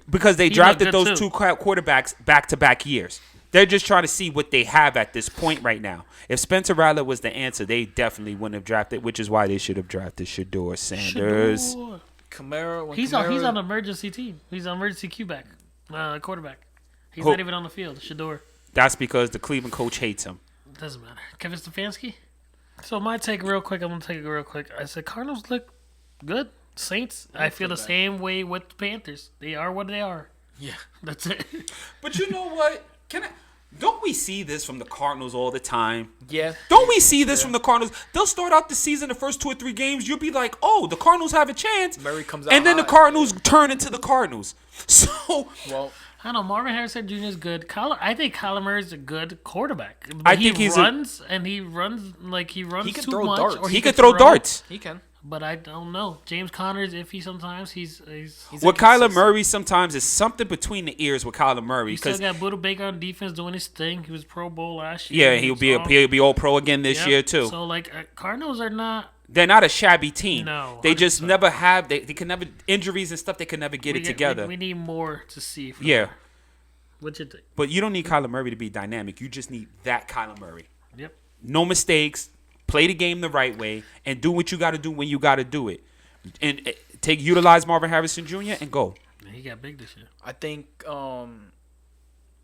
Because they He drafted looked good those too. two quarterbacks back-to-back years. They're just trying to see what they have at this point right now. If Spencer Rattler was the answer, they definitely wouldn't have drafted, which is why they should have drafted Shador Sanders. Shador. Kamara. He's on an emergency team. He's on emergency quarterback. He's not even on the field. Shador. That's because the Cleveland coach hates him. Doesn't matter. Kevin Stefanski. So my take real quick. I'm gonna take it real quick. I said Cardinals look good. Saints. I feel the same way with the Panthers. They are what they are. Yeah. That's it. But you know what? Don't we see this from the Cardinals all the time? Yeah. Don't we see this from the Cardinals? They'll start out the season, the first 2 or 3 games, you'll be like, oh, the Cardinals have a chance. Murray comes out and then the hot. Cardinals turn into the Cardinals. So, Well, I don't know. Marvin Harrison Jr. is good. I think Kyler Murray is a good quarterback. But I think he runs He can too throw much. darts. Or he could throw darts. he can. But I don't know. James Conner's iffy sometimes. He's With Kyler Murray, sometimes it's something between the ears with Kyler Murray. You still Because got Buda Baker on defense doing his thing. He was Pro Bowl last year. yeah, he'll be all pro again this year too. So Cardinals are not. They're not a shabby team. No, They just 100%. never have. They can never injuries and stuff. They can never get it together. We need more to see. Yeah, What you think? but you don't need Kyler Murray to be dynamic. You just need that Kyler Murray. Yep. No mistakes. Play the game the right way and do what you got to do when you got to do it. And utilize Marvin Harrison Jr. and go. He got big this year. I think,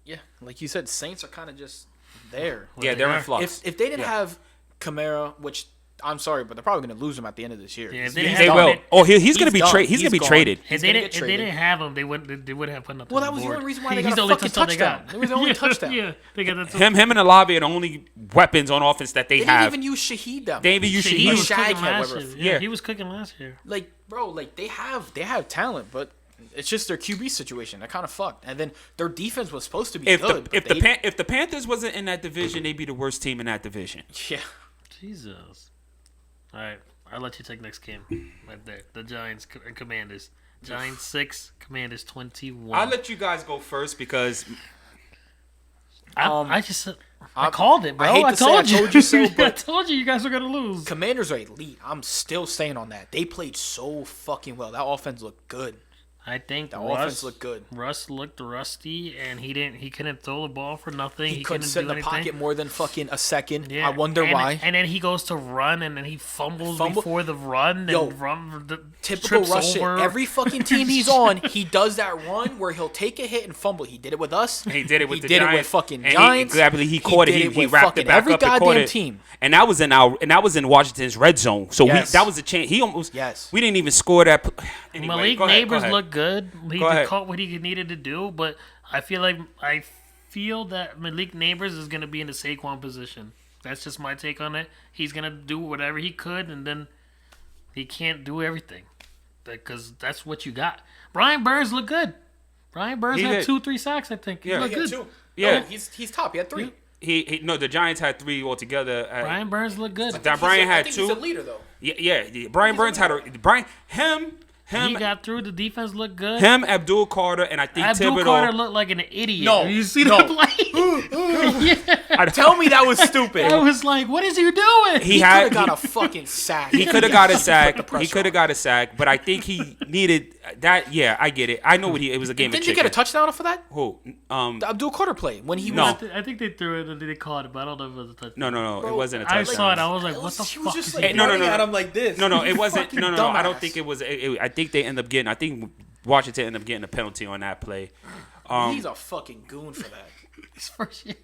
yeah, like you said, Saints are kind of just there. Yeah, they're in flux. If they didn't have Kamara, which I'm sorry, but they're probably going to lose him at the end of this year. Yeah, if He's they They done. will. Oh, he's going to be done. traded. He's going to be He's traded. gone. If He's they gonna didn't, get if they traded. didn't have him, they wouldn't have put nothing. Well, on that was the board. only reason why they He's got the a only fucking touchdown they got. touchdown. It was the only touchdown. Yeah, they got that. Him and Olave are the only weapons on offense that they They have. didn't even use Shaheed that They much. even use He was Shaheed. cooking Shaq, last however. year. Yeah. He was cooking last year. Like, bro, like they have talent, but it's just their QB situation. They're kind of fucked. And then their defense was supposed to be good. If the Panthers wasn't in that division, they'd be the worst team in that division. Yeah. Jesus. All right, I'll let you take next game. Right there, the Giants and Commanders. Giants 6, Commanders 21. I'll let you guys go first because I just I called it, bro. I hate to say I told you so, I but told you guys were gonna lose. Commanders are elite. I'm still staying on that. They played so fucking well. That offense looked good. I think The offense looked good. Russ looked rusty, and he couldn't throw the ball for nothing. He couldn't sit in the anything. pocket more than fucking a second. Yeah. I wonder and, why. And then he goes to run, and then he fumbles before the run, Yo, and Typical trips Russ shit. over. Every fucking team he's on, he does that run where he'll take a hit and fumble. He did it with us. he did it with he the did Giants. it with fucking and Giants. He caught it. did He with wrapped fucking it back every up and caught goddamn it. team. And that was in Washington's red zone. So Yes. that was a chance. He almost. Yes. We didn't even score that. Anyway, Malik go ahead, Neighbors go ahead. looked good. He Go ahead. caught what he needed to do, but I feel that Malik Neighbors is gonna be in the Saquon position. That's just my take on it. He's gonna do whatever he could, and then he can't do everything because that's what you got. Brian Burns looked good. Brian Burns He had did. 2-3 sacks, I think. He Yeah. looked He had good. Yeah. No, he's top. He had 3. No, the Giants had 3 altogether. Brian Burns looked good. That Brian had I think 2. He's a leader though. Yeah. Brian Burns had He got through. The defense looked good. him, Abdul Carter, and I think Abdul Thibodeau. Carter looked like an idiot. No, You see no. the play? Tell me that was stupid. I was like, what is he doing? He He could had have got a fucking sack. He could have got a Put the sack. pressure He could have on. got a sack, but I think he needed that. Yeah, I get it. I know what it was a game of Didn't you chicken. get a touchdown off of that? Who? The Abdul Carter play when he No. was. I think they threw it and they caught it, but I don't know if it was a touchdown. No. Bro, It wasn't a I touchdown. saw it. I was like, what the He was fuck just is like he no, doing? no, yelling at him like this. No, it You wasn't. fucking No. I don't dumbass. think it was. I think they ended up getting. I think Washington ended up getting a penalty on that play. He's a fucking goon for that. His first year.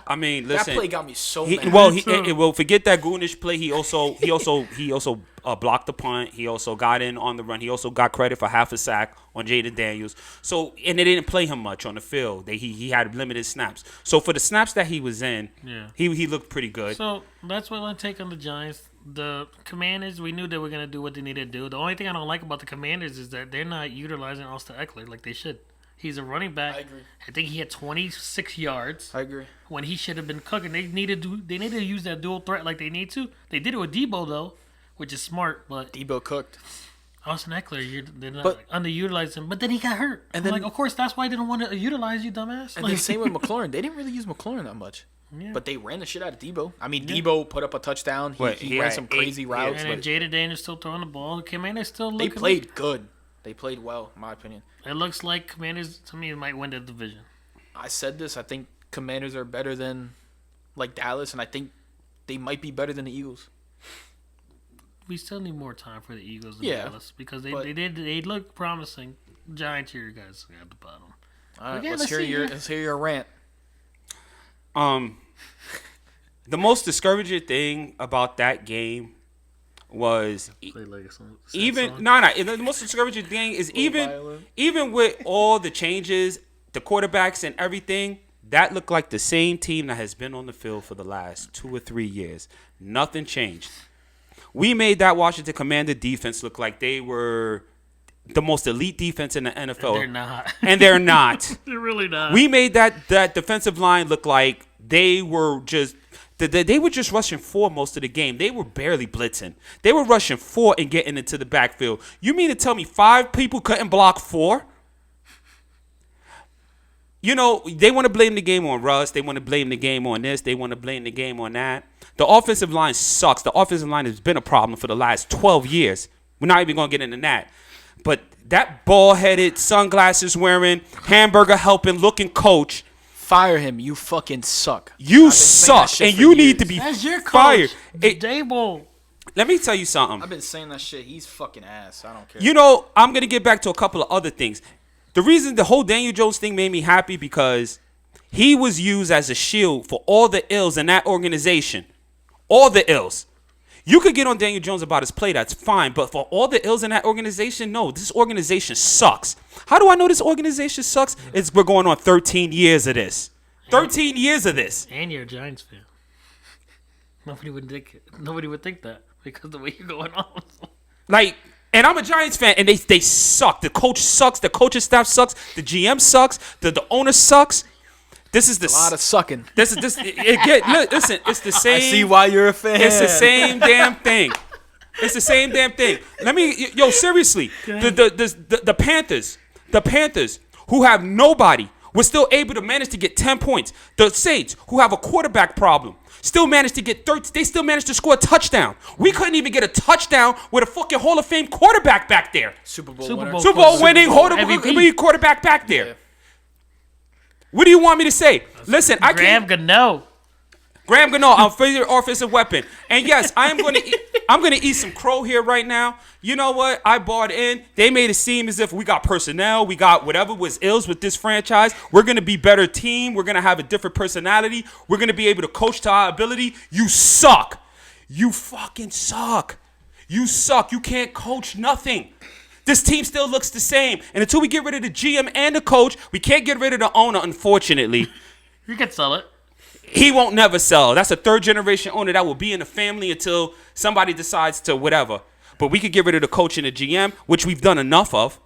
I mean, That listen. play got me so mad. Well, forget that goonish play. He also blocked the punt. He also got in on the run. He also got credit for half a sack on Jaden Daniels. So, and they didn't play him much on the field. He had limited snaps. So for the snaps that he was in, Yeah. he looked pretty good. So that's what I take on the Giants. The Commanders, we knew they were going to do what they needed to do. The only thing I don't like about the Commanders is that they're not utilizing Austin Eckler like they should. He's a running back. I agree. I think he had 26 yards I agree. when he should have been cooking. They needed to use that dual threat like they need to. They did it with Debo though, which is smart. But Debo cooked. Austin Eckler, they're not But- underutilizing him. But then he got hurt. And I'm then- like, of course, that's why they don't want to utilize you, dumbass. And Like, then same with McLaurin. They didn't really use McLaurin that much. Yeah. But they ran the shit out of Debo. I mean, Debo put up a touchdown. What, He he ran had some 8 crazy routes. and then But Jaden Daniels still throwing the ball. The Commanders still they looking. played good. They played well, in my opinion. It looks like Commanders to me might win the division. I said this. I think Commanders are better than like Dallas, and I think they might be better than the Eagles. We still need more time for the Eagles and Yeah, Dallas because they look promising. Giants here, guys, at the bottom. All right, Okay, let's hear your rant. The most discouraging thing about that game was Play like some sad even song. the most discouraging thing is violent. even with all the changes, the quarterbacks and everything, that looked like the same team that has been on the field for the last 2 or 3 years. Nothing changed. We made that Washington Commander defense look like they were the most elite defense in the NFL. They're not. And they're not. They're really not. We made that defensive line look like they were just rushing 4 most of the game. They were barely blitzing. They were rushing 4 and getting into the backfield. You mean to tell me 5 people couldn't block 4? You know, they want to blame the game on Russ. They want to blame the game on this. They want to blame the game on that. The offensive line sucks. The offensive line has been a problem for the last 12 years. We're not even going to get into that. But that bald-headed, sunglasses wearing, hamburger helping looking coach, Fire him. You fucking suck. you I've been saying that suck, shit and for you need years. to be That's your coach. fired. It- Dable. let me tell you something. I've been saying that shit. He's fucking ass. I don't care. You know, I'm going to get back to a couple of other things. The reason the whole Daniel Jones thing made me happy because he was used as a shield for all the ills in that organization. All the ills. You could get on Daniel Jones about his play, that's fine. But for all the ills in that organization, no, this organization sucks. How do I know this organization sucks? We're going on 13 years of this. 13 years of this. And you're a Giants fan. Nobody would think that because the way you're going on. Like, and I'm a Giants fan, and they suck. The coach sucks. The coaching staff sucks. The GM sucks. The owner sucks. This is a lot of sucking. Listen, it's the same. I see why you're a fan. It's the same damn thing. It's the same damn thing. Seriously, the Panthers, who have nobody, were still able to manage to get 10 points. The Saints, who have a quarterback problem, still managed to get 30. They still managed to score a touchdown. We couldn't even get a touchdown with a fucking Hall of Fame quarterback back there. Super Bowl Super winner. Bowl. Super Bowl winning MVP. quarterback back there. Yeah. What do you want me to say? Listen, I can't. Graham Gano, our favorite offensive weapon. And yes, I'm gonna eat some crow here right now. You know what? I bought in. They made it seem as if we got personnel, we got whatever was ills with this franchise. We're gonna be better team. We're gonna have a different personality. We're gonna be able to coach to our ability. You suck. You fucking suck. You suck. You can't coach nothing. This team still looks the same. And until we get rid of the GM and the coach, we can't get rid of the owner, unfortunately. You can sell it. He won't never sell. That's a third-generation owner that will be in the family until somebody decides to whatever. But we could get rid of the coach and the GM, which we've done enough of.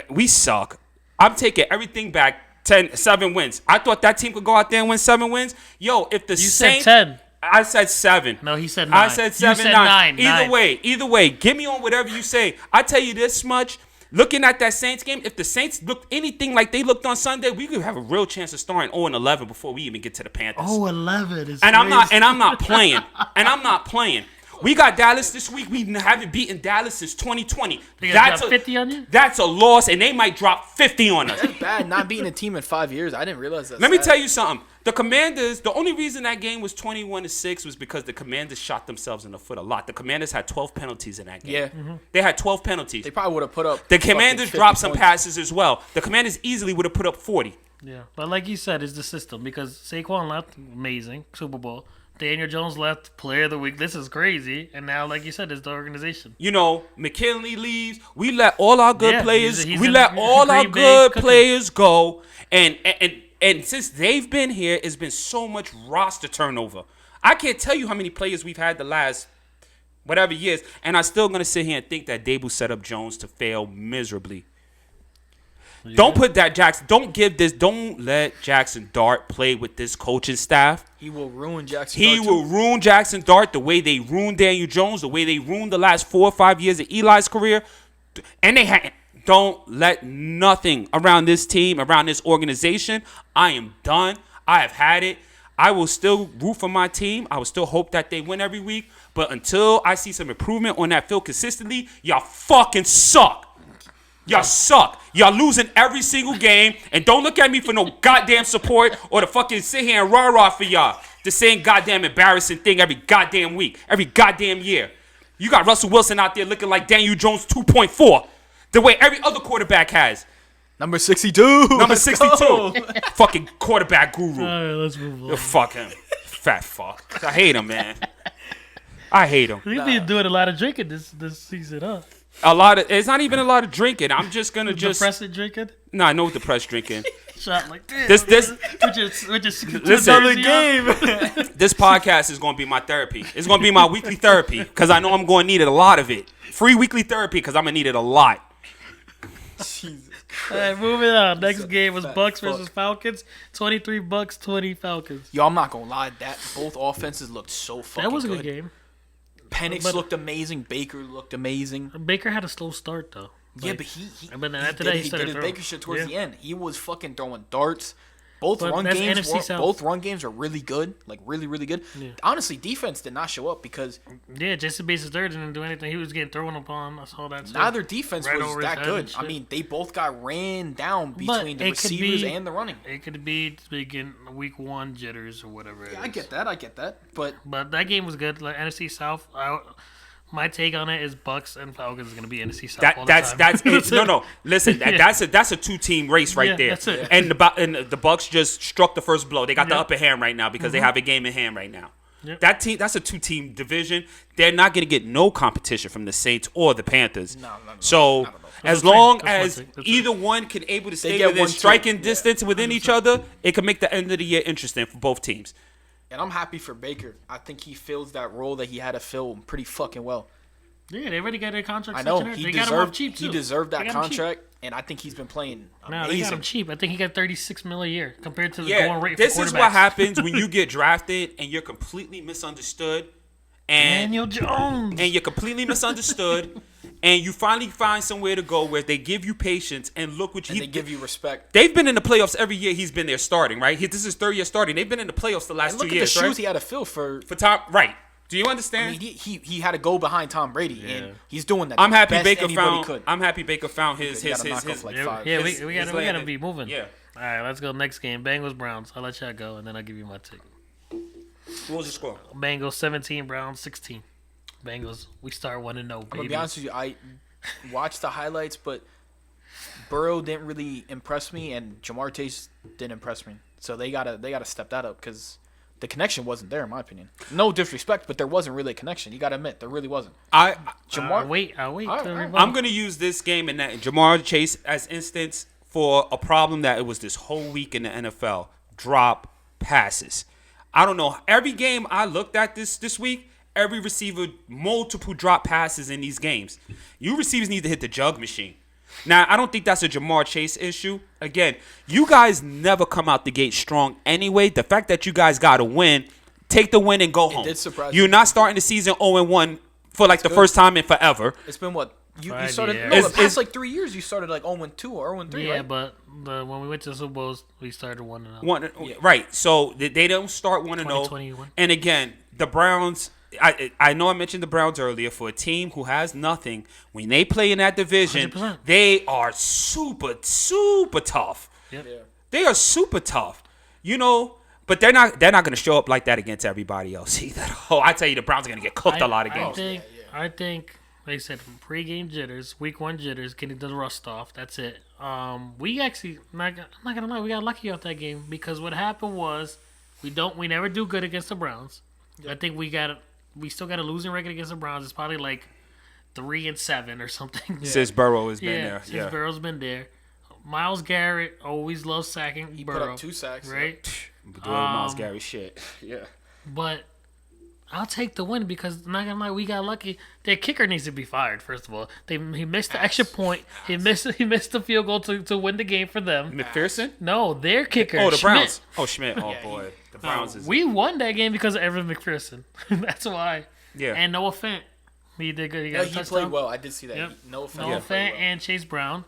We suck. I'm taking everything back. 7 wins. I thought that team could go out there and win 7 wins. Yo, if the You Saints... said 10. I said 7. No, he said 9. I said 7, You said 9. 9. Either way, get me on whatever you say. I tell you this much. Looking at that Saints game, if the Saints looked anything like they looked on Sunday, we could have a real chance of starting 0-11 before we even get to the Panthers. 0-11 is And crazy. I'm not playing. We got Dallas this week. We haven't beaten Dallas since 2020. They gonna drop 50 on you? That's a loss, and they might drop 50 on us. That's bad. Not beating a team in 5 years. I didn't realize that. Let me tell you something. The Commanders, the only reason that game was 21-6 was because the Commanders shot themselves in the foot a lot. The Commanders had 12 penalties in that game. Yeah. They had 12 penalties. They probably would have put up. The Commanders fucking dropped 50 some points. passes as well. The Commanders easily would have put up 40. Yeah, but like you said, it's the system because Saquon left, amazing, Super Bowl. Daniel Jones left, Player of the Week. This is crazy. And now, like you said, it's the organization. You know, McKinley leaves. We let all our good players. he's we in let all our Green Bay good cooking. players go. And since they've been here, it's been so much roster turnover. I can't tell you how many players we've had the last whatever years, and I'm still gonna sit here and think that Dable set up Jones to fail miserably. Yeah. Don't put that Jackson. Don't let Jackson Dart play with this coaching staff. He will ruin Jackson. He Dart will too. ruin Jackson Dart the way they ruined Daniel Jones, the way they ruined the last 4 or 5 years of Eli's career. And don't let nothing around this team, around this organization. I am done. I have had it. I will still root for my team. I will still hope that they win every week. But until I see some improvement on that field consistently, y'all fucking suck. Y'all suck. Y'all losing every single game. And don't look at me for no goddamn support or to fucking sit here and rah-rah for y'all. The same goddamn embarrassing thing every goddamn week, every goddamn year. You got Russell Wilson out there looking like Daniel Jones 2.4. The way every other quarterback has. Number 62. Number 62. Fucking quarterback guru. All right, let's move on. Fuck him. Fat fuck. I hate him, man. I hate him. We've been doing a lot of drinking this season, huh? It's not even a lot of drinking. I'm just gonna Depressant drinking? No, I know depressed drinking. Shot like this. This Listen, game. this podcast is gonna be my therapy. It's gonna be my weekly therapy because I know I'm gonna need it, a lot of it. Free weekly therapy because I'm gonna need it a lot. Jesus All right, moving on. Next game was Bucks versus Falcons. 23 Bucks, 20 Falcons. Yo, I'm not gonna lie. Both offenses looked so fucking good. That was a good game. Penix looked amazing. Baker looked amazing. Baker had a slow start though. Yeah, but he But then after that, he did his started Baker shit towards Yeah. the end. He was fucking throwing darts. Both But run that's games, NFC South. both run games are really good, like really, really good. Yeah. Honestly, defense did not show up because Yeah, Jason Bates third didn't do anything. He was getting thrown upon. I saw that. Too. neither defense Right was over his that head good. and I shit. mean, they both got ran down between the it could receivers be- and the running. It could be speaking week 1 jitters or whatever. Yeah, I get that, but But that game was good. Like NFC South. My take on it is Bucks and Falcons is gonna be NFC South. all the time. That's it. No. Listen, that's a 2-team race right Yeah, there. that's it. And the Bucks just struck the first blow. They got the upper hand right now because they have a game in hand right now. Yep. That's a 2-team division. They're not gonna get no competition from the Saints or the Panthers. No, So not at all. as That's long fine. That's as one thing. That's either one can able to stay get within 1-2. striking Yeah. distance within each other, it can make the end of the year interesting for both teams. and I'm happy for Baker. I think he fills that role that he had to fill pretty fucking well. Yeah, they already got their contract. I know They he got him off deserved cheap too. he deserved They that got him cheap. contract, and I think he's been playing No, they got him amazing. cheap. I think he got $36 million a year compared to the Yeah, going rate. this for is quarterbacks. what happens when you get drafted and you're completely misunderstood, and Daniel Jones. you're completely misunderstood, and you finally find somewhere to go where they give you patience and look what And they give you respect. They've been in the playoffs every year. He's been there starting, right? This is his third year starting. They've been in the playoffs the last And look 2 at the years, shoes right? he had to fill for. For Tom, right? Do you I understand? mean, he had to go behind Tom Brady, Yeah. and he's doing that. I'm happy best Baker anybody found. could. I'm happy Baker found his He gotta knock his. off like Yeah, five. yeah, his- we his gotta landing. be moving. Yeah. All right, let's go next game. Bengals Browns. I'll let y'all go, and then I'll give you my take. What was the score? Bengals 17, Browns 16. Bengals. We start 1-0. I'm gonna Baby. be honest with you. I watched the highlights, but Burrow didn't really impress me, and Jamar Chase didn't impress me. So they gotta step that up because the connection wasn't there, in my opinion. No disrespect, but there wasn't really a connection. You gotta admit, there really wasn't. Jamar, I'll wait. All right, till all right. everybody- I'm gonna use this game and that Jamar Chase as instance for a problem that it was this whole week in the NFL. Drop passes. I don't know. Every game I looked at this week, every receiver multiple drop passes in these games. You receivers need to hit the jug machine. Now, I don't think that's a Jamar Chase issue. Again, you guys never come out the gate strong anyway. The fact that you guys got to win, take the win and go home. did surprise You're me. not starting the season 0-1 for like the good. first time in forever. it's been what you 5 started. years. No, the It's- past like 3 years, you started like 0-2 or 0-3, Yeah, right? but when we went to the Super Bowls, we started 1-0. Right. So they don't start 1-0. 2021. And again, the Browns. I know I mentioned the Browns earlier. For a team who has nothing, when they play in that division, 100%. they are super tough. Yep. Yeah. They are super tough. You know, but they're not going to show up like that against everybody else either. Oh, I tell you, the Browns are going to get cooked a lot of games. I think, like I said, pre-game jitters, week 1 jitters, getting the rust off. That's it. We actually, I'm not gonna lie, we got lucky off that game because what happened was we never do good against the Browns. I think we still got a losing record against the Browns. It's probably like 3-7 or something. Since Burrow has been Yeah, there. since Burrow's been there. Miles Garrett always loves sacking He Burrow. put up 2 sacks, right? Doing Miles Garrett shit. Yeah. But I'll take the win because, not gonna lie, we got lucky. Their kicker needs to be fired. First of all, he missed the extra point. He missed the field goal to win the game for them. McPherson? No, their kicker. Oh, the Schmidt. Browns. Oh, Schmidt. Oh, boy. The Browns is. We won that game because of Evan McPherson. That's why. Yeah. And Noah Fant. He did good. He got Yeah, a he touchdown. played well. I did see that. Yep. No offense. Noah Fant and Chase Brown.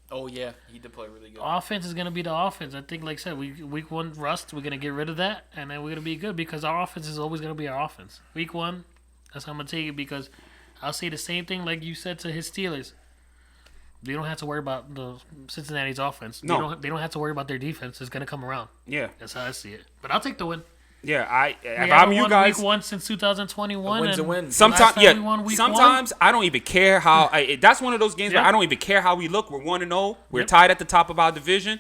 Oh yeah, he did play really good. Offense is gonna be the offense. I think, like I said, week 1 rust. We're gonna get rid of that, and then we're gonna be good because our offense is always gonna be our offense. Week 1, that's how I'm gonna take it because I'll say the same thing like you said to his Steelers. They don't have to worry about the Cincinnati's offense. No. They don't have to worry about their defense. It's gonna come around. Yeah. That's how I see it. But I'll take the win. Yeah, if We I'm haven't you won guys, week 1 since 2021. A win's a and win. sometimes last time we won week sometimes I don't even care how. That's one of those games where Yeah. I don't even care how we look. We're 1-0. We're tied at the top of our division.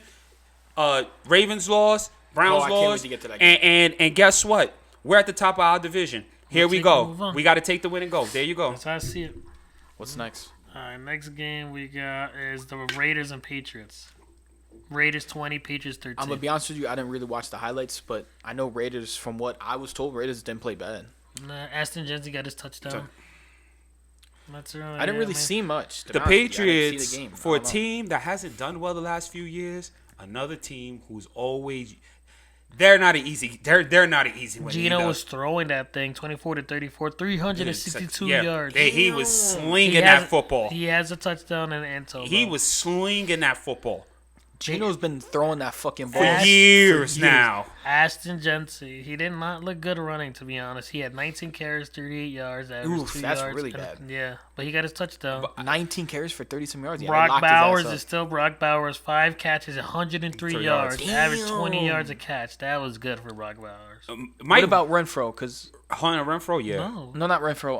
Ravens lost, Browns I can't wait lost, to get to that and guess what? We're at the top of our division. Here We'll we take go. and move on. We got to take the win and go. There you go. That's how I see it. What's next? All right, next game we got is the Raiders and Patriots. Raiders 20, Patriots 13. I'm gonna be honest with you. I didn't really watch the highlights, but I know Raiders. From what I was told, Raiders didn't play bad. Aston Jensen got his touchdown. That's right. I didn't really see much. to The be honest with you. I didn't Patriots, see the game. for a I don't know. team that hasn't done well the last few years, another team who's always. They're not an easy. They're not an easy win. Gino either. was throwing that thing 24 to 34, 362 yards. He was slinging He that has- football. He has a touchdown and an end zone. He though. was slinging that football Gino's been throwing that fucking for ball. Ash- years for years. now. Aston Jensen. He did not look good running, to be honest. He had 19 carries, 38 yards, average Oof, 2 that's yards. really bad. Yeah, but he got his touchdown. 19 carries for 30-some yards. Yeah, they Brock locked his ass Bowers up. is still Brock Bowers. 5 catches, 103 3 yards. yards. Average 20 Damn. yards a catch. That was good for Brock Bowers. What about Renfro? Because Hunter Renfro? Yeah, No. no, not Renfro.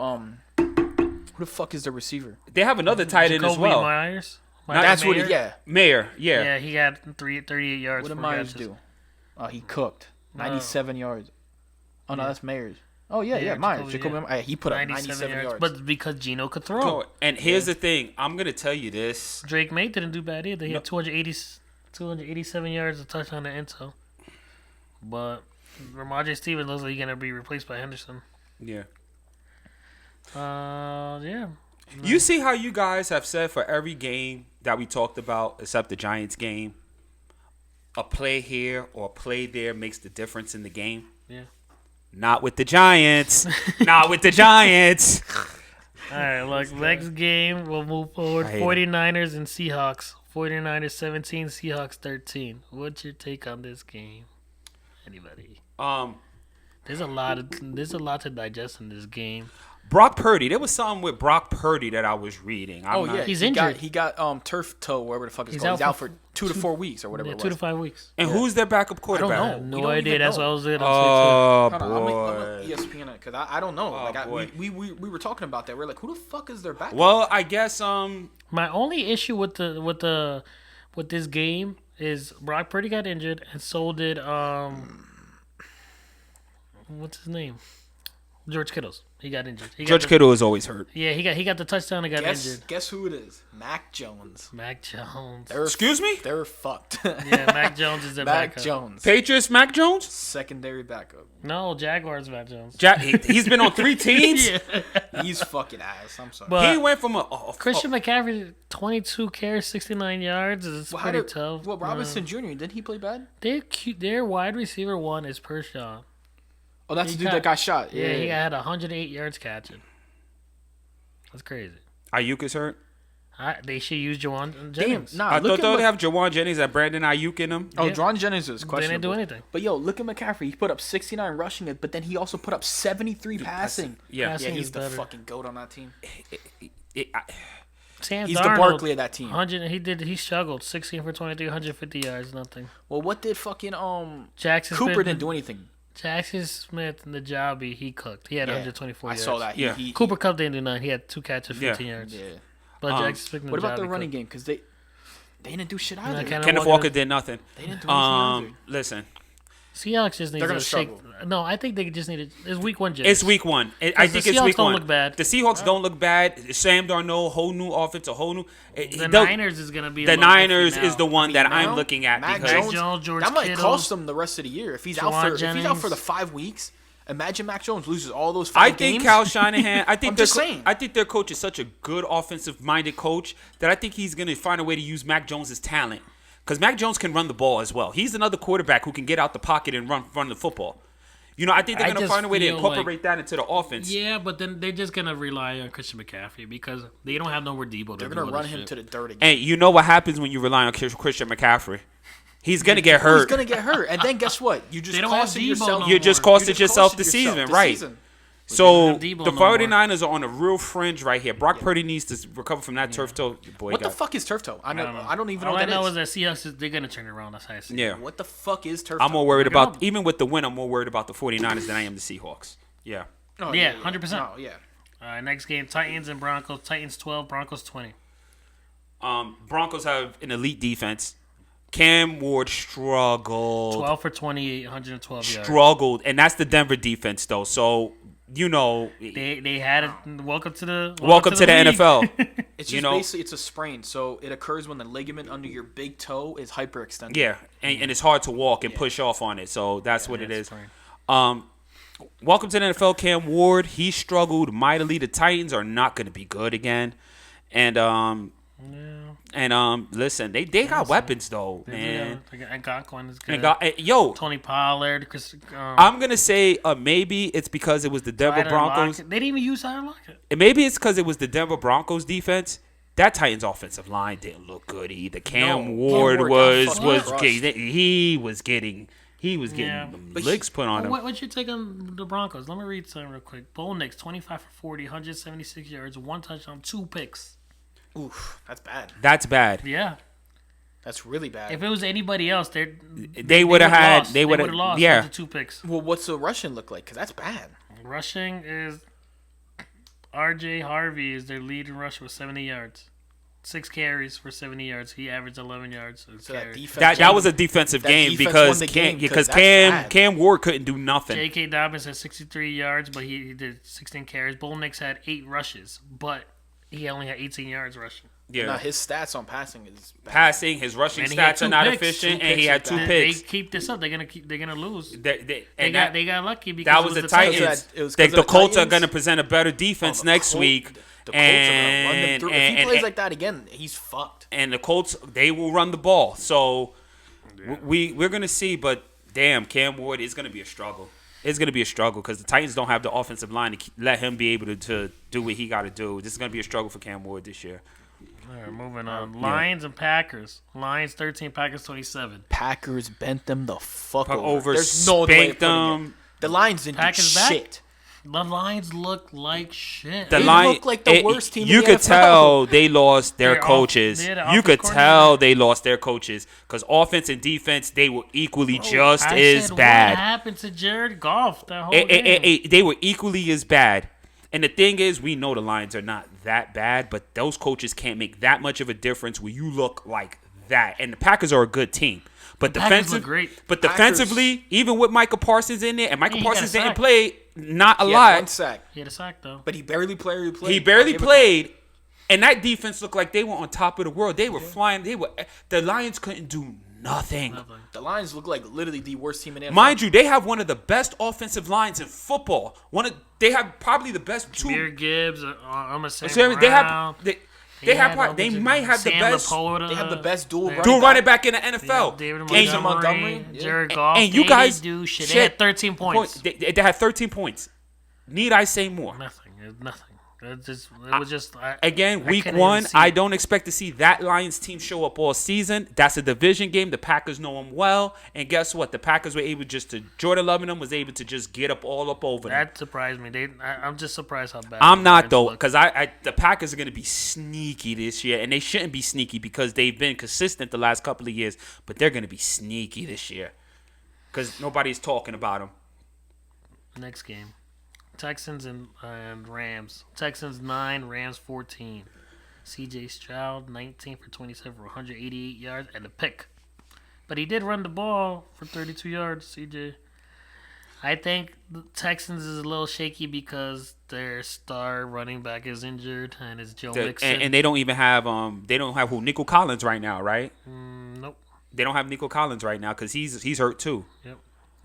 Who the fuck is the receiver? they have another tight end as Jacoby well. Myers. That's what. Mayer? Yeah. Mayer, yeah. Yeah, he got 38 yards. What did 4 Myers catches. do? He cooked 97 yards. Oh no, Yeah. that's Mayers. Oh yeah, Yeah, Myers. Jacoby, Jacoby, he put up 97 yards. But because Gino could throw. So, and here's the thing. I'm gonna tell you this. Drake May didn't do bad either. He had 287 yards, a touchdown to end zone. But Ramondre Stevens looks like he's gonna be replaced by Henderson. Yeah. Yeah. You see how you guys have said for every game that we talked about, except the Giants game, a play here or a play there makes the difference in the game. Yeah. Not with the Giants. Not with the Giants. All right, look, next game we'll move forward. I hate 49ers and Seahawks. 49ers 17, Seahawks 13. What's your take on this game? Anybody? There's a lot to digest in this game. Brock Purdy. There was something with Brock Purdy that I was reading. He's he injured. He got turf toe, whatever the fuck it's He's called. He's out out for for 2 to 4 weeks or whatever Yeah, it 2 was. to 5 weeks. And who's their backup quarterback? know. I have We no don't idea. even That's know. what I was going to Oh, Hold on, I'm boy. ESPN because I don't know. boy. We were talking about that. We're like, who the fuck is their backup? Well, I guess My only issue with this game is Brock Purdy got injured, and so did what's his name? George Kittle's. He got injured. George Kittle is always hurt. Yeah, he got the touchdown and got injured. Guess who it is? Mac Jones. Mac Jones. Excuse me? They're fucked. Yeah, Mac Jones is their Mac backup. Jones. Patriots, Mac Jones? Secondary backup. No, Jaguars Mac Jones. He's been on 3 teams. Yeah. He's fucking ass. I'm sorry. But He went from Christian McCaffrey, 22 carries, 69 yards. It's Well, pretty tough. Well, Robinson Jr. Didn't he play bad? Their wide receiver one is Pershaw. Oh, that's He the dude got- that got shot. Yeah, he had 108 yards catching. That's crazy. Ayuk is hurt. They should use Jawan Damn. Jennings. Nah, I look thought at they have Jawan Jennings and Brandon Ayuk in them. Oh, Yeah. Drawn Jennings is They questionable. didn't do anything. But yo, look at McCaffrey. He put up 69 rushing it, but then he also put up 73 passing. Yeah. Passing Yeah, is he's the better. fucking goat on that team. Sam He's Darnold, the Barkley of that team. 100. He struggled. 16 for 23, 150 yards, nothing. Well, what did fucking Jackson Cooper Smith, didn't do anything? Jackson Smith and the Jobby, he cooked. He had Yeah, 124 I yards. saw that. Yeah. Cooper. Cooper Cup didn't do nothing. He had 2 catches, 15 yards. Yeah. But Jackson Smith and What about Njoku the running cooked. game? Because they didn't do shit either. Kenneth Kenneth Walker did nothing. They didn't do anything either. Listen, Seahawks just need They're to gonna shake. struggle. No, I think they just need to. It's week 1, Jets. it's week 1. I Because think the it's Seahawks week don't 1. look bad. The Seahawks don't look bad. Sam Darnold, whole new offense, a whole new. The Niners is gonna be. The a little Niners iffy is the now. one that Now, I'm looking at Mac because Jones, George that might Kittle, cost him the rest of the year if he's out Jawan for Jennings. the 5 weeks. Imagine Mac Jones loses all those 5 I games. think Kyle Shanahan. I think I'm just saying. I think their coach is such a good offensive-minded coach that I think he's going to find a way to use Mac Jones' talent because Mac Jones can run the ball as well. He's another quarterback who can get out the pocket and run the football. You know, I think they're I going to just find a way to feel incorporate that into the offense. Yeah, but then they're just gonna rely on Christian McCaffrey because they don't have nowhere Debo. They're gonna run him to the dirt again. And you know what happens when you rely on Christian McCaffrey? He's going to get hurt. He's gonna get hurt, and then guess what? You just They don't have costed Debo yourself. no You just more. costed yourself the season, right? So Debo the no more. 49ers are on a real fringe right here. Brock Purdy needs to recover from that turf toe. Boy, What the fuck is turf toe? I don't even know All what I that know is. is that Seahawks, they're going to turn it around. That's how I see it. Yeah. What the fuck is turf I'm toe? more worried Look it about, up. even with the win, I'm more worried about the 49ers than I am the Seahawks. Yeah. Oh, Yeah, 100%. No, yeah. All right, next game, Titans and Broncos. Titans 12, Broncos 20. Broncos have an elite defense. Cam Ward struggled. 12 for 28, 112 yards. Struggled. And that's the Denver defense, though. So, you know. They had it. Welcome to the the league. NFL. It's just You know? basically it's a sprain, so it occurs when the ligament under your big toe is hyperextended. Yeah. And it's hard to walk and push off on it. So, that's what it it's is. fine. Welcome to the NFL, Cam Ward. He struggled mightily. The Titans are not going to be good again. And listen, they got weapons though, man. And Godwin is good. And yo, Tony Pollard. Chris, I'm gonna say maybe it's because it was the Denver Tyler Broncos. Lockett. They didn't even use Tyler Lockett. And maybe it's because it was the Denver Broncos defense. That Titans offensive line didn't look good either. Cam Ward Ward got was fucking crushed. he was getting Yeah. licks put on him. What's your take on the Broncos? Let me read something real quick. Bo Nix, 25 for 40, 176 yards, 1 touchdown, 2 picks. Oof, that's bad. That's bad. Yeah. That's really bad. If it was anybody else, They would have had. lost. They would have lost yeah. with the 2 picks. Well, what's the Russian look like? Because that's bad. Rushing is R.J. Harvey is their lead in rush with 70 yards. 6 carries for 70 yards. He averaged 11 yards. So that defense. That was a defensive that game defense because won the game, because 'cause that's bad. Cam Ward couldn't do nothing. J.K. Dobbins had 63 yards, but he did 16 carries. Bo Nix had 8 rushes, but he only had 18 yards rushing. Yeah, Now his stats on passing is bad. passing, his rushing And he had stats are 2 not picks. efficient, 2 and he picks had is 2 bad. They picks. keep this up, they're gonna lose. They They got lucky because that it was the the Titans. It was 'cause Like of the the Colts are Titans. going to present a better defense next week, The Colts are gonna run them through. If he plays like that again, he's fucked. and the Colts they will run the ball. So we're going to see, but damn, Cam Ward is going to be a struggle. It's going to be a struggle because the Titans don't have the offensive line to let him be able to do what he got to do. This is going to be a struggle for Cam Ward this year. All right, moving on. Lions and Packers. Lions 13, Packers 27. Packers bent them the fuck Over over. There's no other way of spanked putting it. them. The Lions didn't Packers do back? shit. The Lions look like shit. The They line, look like the worst team in You the could NFL. tell they lost their They're coaches. they're the You offense could coordinator. tell they lost their coaches because offense and defense they were equally just I as said, bad. What happened to Jared Goff that whole game? They were equally as bad. And the thing is, we know the Lions are not that bad, but those coaches can't make that much of a difference where you look like that. And the Packers are a good team. But Packers look great. But Packers- defensively, even with Michael Parsons in there, and Michael He got a Parsons didn't sack. play not a He had lot. one sack, He had a sack, though. but he barely played. He barely played, and that defense looked like they were on top of the world. They were flying. The Lions couldn't do nothing. The Lions look like literally the worst team in the NFL. Mind you, they have one of the best offensive lines in football. They have probably the best two. Jameer Gibbs, I'm a Sam So Brown. they might have the Sam best Laporta. They have the best dual They- running dual running back. back in the NFL. David Jason Montgomery, Montgomery, yeah. Jared Goff. And you they guys didn't do shit. They had 13 points. They had 13 points. Need I say more? Nothing. Nothing. It was just. Again, I week couldn't one, even see I it. don't expect to see that Lions team show up all season. That's a division game. The Packers know them well. And guess what? The Packers were able Jordan Love and them was able to just get up all up over them. That surprised me. I'm just surprised how bad. I'm the not Lions though, look. because the Packers are going to be sneaky this year, and they shouldn't be sneaky because they've been consistent the last couple of years. But they're going to be sneaky this year because nobody's talking about them. Next game, Texans and Rams. Texans 9, Rams 14. C.J. Stroud 19 for 27 for 188 yards and a pick, but he did run the ball for 32 yards. C.J. I think the Texans is a little shaky because their star running back is injured and it's Joe Mixon. And they don't even have who Nico Collins right now, right? Nope. They don't have Nico Collins right now because he's hurt too. Yep.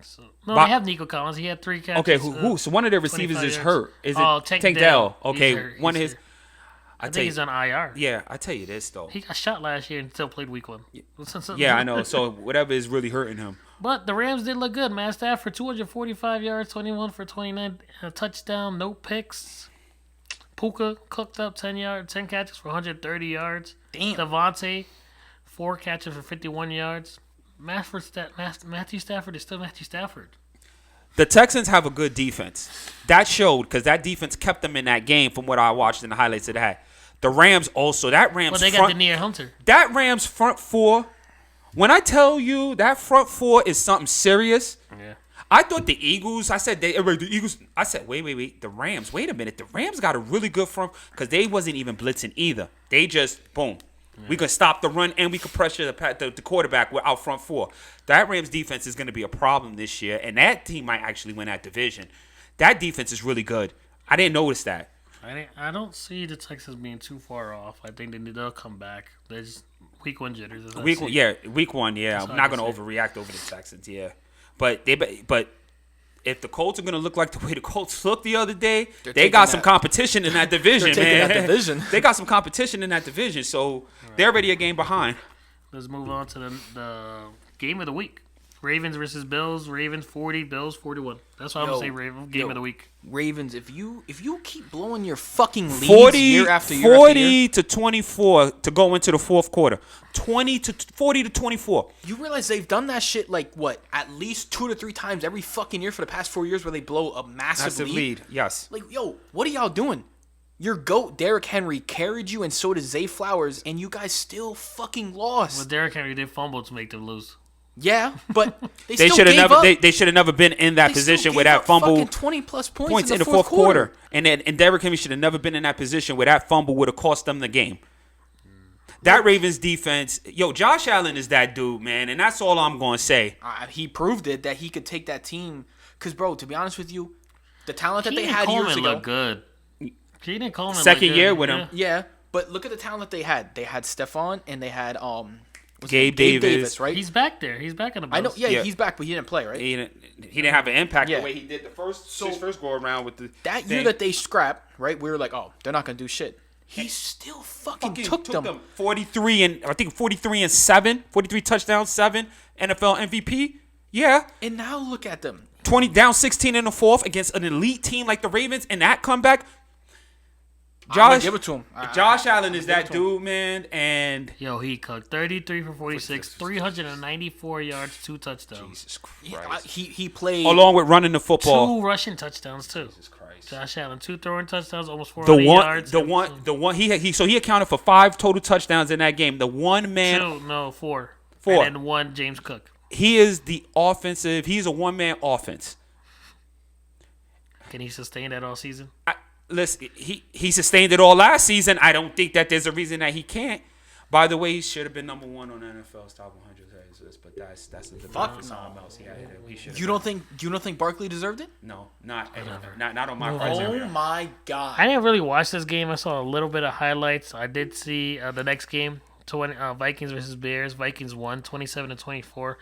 So, no, But- they have Nico Collins. He had 3 catches. Okay, who? So one of their receivers 25 is yards. hurt. Is it Tank Tank Dell. Dell? Okay, He's hurt. one of He's his. hurt. I I tell think you, he's on IR. yeah, I tell you this though. He got shot last year and still played week 1. Yeah, I know. So whatever is really hurting him. But the Rams did look good. Matt Stafford, 245 yards, 21 for 29, a touchdown, no picks. Puka cooked up 10 catches for 130 yards. Damn. Devontae, 4 catches for 51 yards. Matthew Stafford is still Matthew Stafford. The Texans have a good defense. That showed because that defense kept them in that game from what I watched in the highlights of that. The Rams also. Well, they got Danielle Hunter. That Rams front four. When I tell you that front four is something serious. Yeah. I thought the Eagles. I said the Eagles. I said wait. The Rams. Wait a minute. The Rams got a really good front because they wasn't even blitzing either. They just boom. Yeah. We could stop the run and we could pressure the quarterback with our front four. That Rams defense is going to be a problem this year, and that team might actually win that division. That defense is really good. I didn't notice that. I don't see the Texans being too far off. I think they'll come back. There's week one jitters. Week one. Yeah, I'm not going to overreact over the Texans. Yeah, but if the Colts are going to look like the way the Colts looked the other day, they got some competition in that division, man. That division. They got some competition in that division, so they're already a game behind. Let's move on to the game of the week. Ravens versus Bills. Ravens 40, Bills 41. That's what I'm going to say, Ravens. Game of the week. Ravens, if you keep blowing your fucking leads 40, year after year 40 after year, to 24 to go into the fourth quarter. 40 to 24. You realize they've done that shit like what? At least 2 to 3 times every fucking year for the past 4 years where they blow a massive lead. Yes. Like, yo, what are y'all doing? Your GOAT, Derrick Henry, carried you, and so did Zay Flowers, and you guys still fucking lost. Well, Derrick Henry did fumble to make them lose. Yeah, but they should still have gave never. up. They should have never been in that position where that fumble. 20-plus points in the fourth quarter. And Derrick Henry should have never been in that position where that fumble would have cost them the game. That Ravens defense, Josh Allen is that dude, man, and that's all I'm going to say. He proved it that he could take that team. Because, bro, to be honest with you, the talent that they had years ago. Looked good. Keenan Coleman second year with him. Yeah, but look at the talent that they had. They had Stephon and they had Gabe Davis, right? He's back there. He's back in the Bills. I know. Yeah, he's back, but he didn't play, right? He didn't have an impact the way he did his first go around with that year that they scrapped, right? We were like, oh, they're not gonna do shit. He still fucking took them 43 and 7, 43 touchdowns, 7 NFL MVP. Yeah. And now look at them. 20 down 16 in the fourth against an elite team like the Ravens, and that comeback. Give it to him. Josh Allen is that dude, man, and he cooked 33 for 46, 394 yards, 2 touchdowns. Jesus Christ. He played along with running the football. 2 rushing touchdowns too. Jesus Christ. Josh Allen, 2 throwing touchdowns, almost 400 yards. The one he accounted for 5 total touchdowns in that game. The one man 4. 4. And 1 James Cook. He is the offensive. He's a one-man offense. Can he sustain that all season? Listen, he sustained it all last season. I don't think that there's a reason that he can't. By the way, he should have been number 1 on NFL's top 100 list, but that's a debate for someone else. Yeah, you don't think Barkley deserved it? No, not on my criteria. Oh my God! I didn't really watch this game. I saw a little bit of highlights. I did see the next game, Vikings versus Bears. Vikings won 27-24.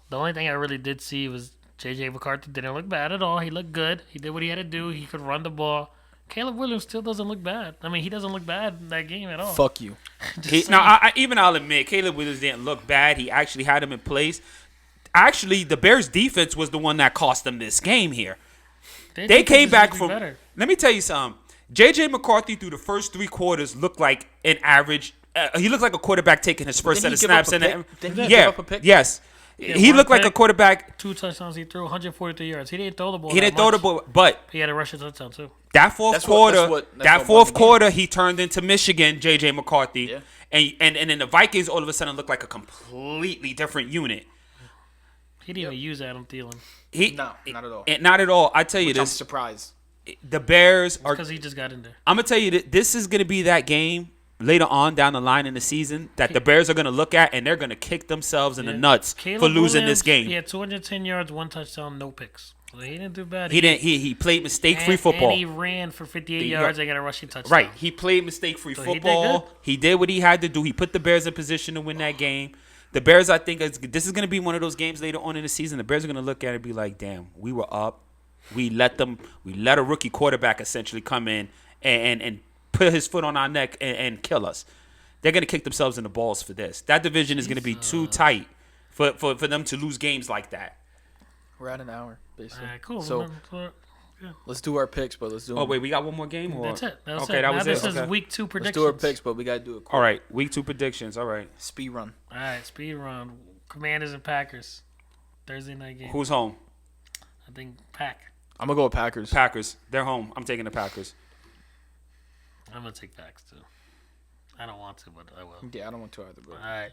The only thing I really did see was J.J. McCarthy didn't look bad at all. He looked good. He did what he had to do. He could run the ball. Caleb Williams still doesn't look bad. I mean, he doesn't look bad in that game at all. Fuck you. I'll admit, Caleb Williams didn't look bad. He actually had him in place. Actually, the Bears' defense was the one that cost them this game here. They came back from. Better. Let me tell you something. J.J. McCarthy through the first 3 quarters looked like an average. He looked like a quarterback taking his first set of snaps. Didn't he give up a pick? Yes. He looked like a quarterback. 2 touchdowns. He threw 143 yards. He didn't throw the ball. But he had a rushing touchdown too. That fourth quarter, he turned into Michigan, J.J. McCarthy, and then the Vikings all of a sudden looked like a completely different unit. He didn't even use Adam Thielen. No, not at all. Not at all. I tell you this. I'm surprised. The Bears are because he just got in there. I'm gonna tell you that this is gonna be that game later on down the line in the season that the Bears are going to look at and they're going to kick themselves in the nuts for losing this game. He had 210 yards, 1 touchdown, no picks. So he didn't do bad. He played mistake-free football. And he ran for 58 yards and got a rushing touchdown. Right. He played mistake-free football. He did what he had to do. He put the Bears in position to win that game. The Bears, I think, this is going to be one of those games later on in the season. The Bears are going to look at it and be like, damn, we were up. We let a rookie quarterback essentially come in and put his foot on our neck and kill us. They're going to kick themselves in the balls for this. That division is going to be too tight for them to lose games like that. We're at an hour, basically. All right, cool. So let's do our picks, but let's do them. Oh, wait, we got one more game? Or? That's it. That was this it. Is week 2 predictions. Let's do our picks, but we got to do it quick. All right, week 2 predictions. All right. Speed run. All right, speed run. Commanders and Packers. Thursday night game. Who's home? I think Pack. I'm gonna go with Packers. Packers. They're home. I'm taking the Packers. I'm gonna take Packs too. I don't want to, but I will. Yeah, I don't want to either, bro. All right,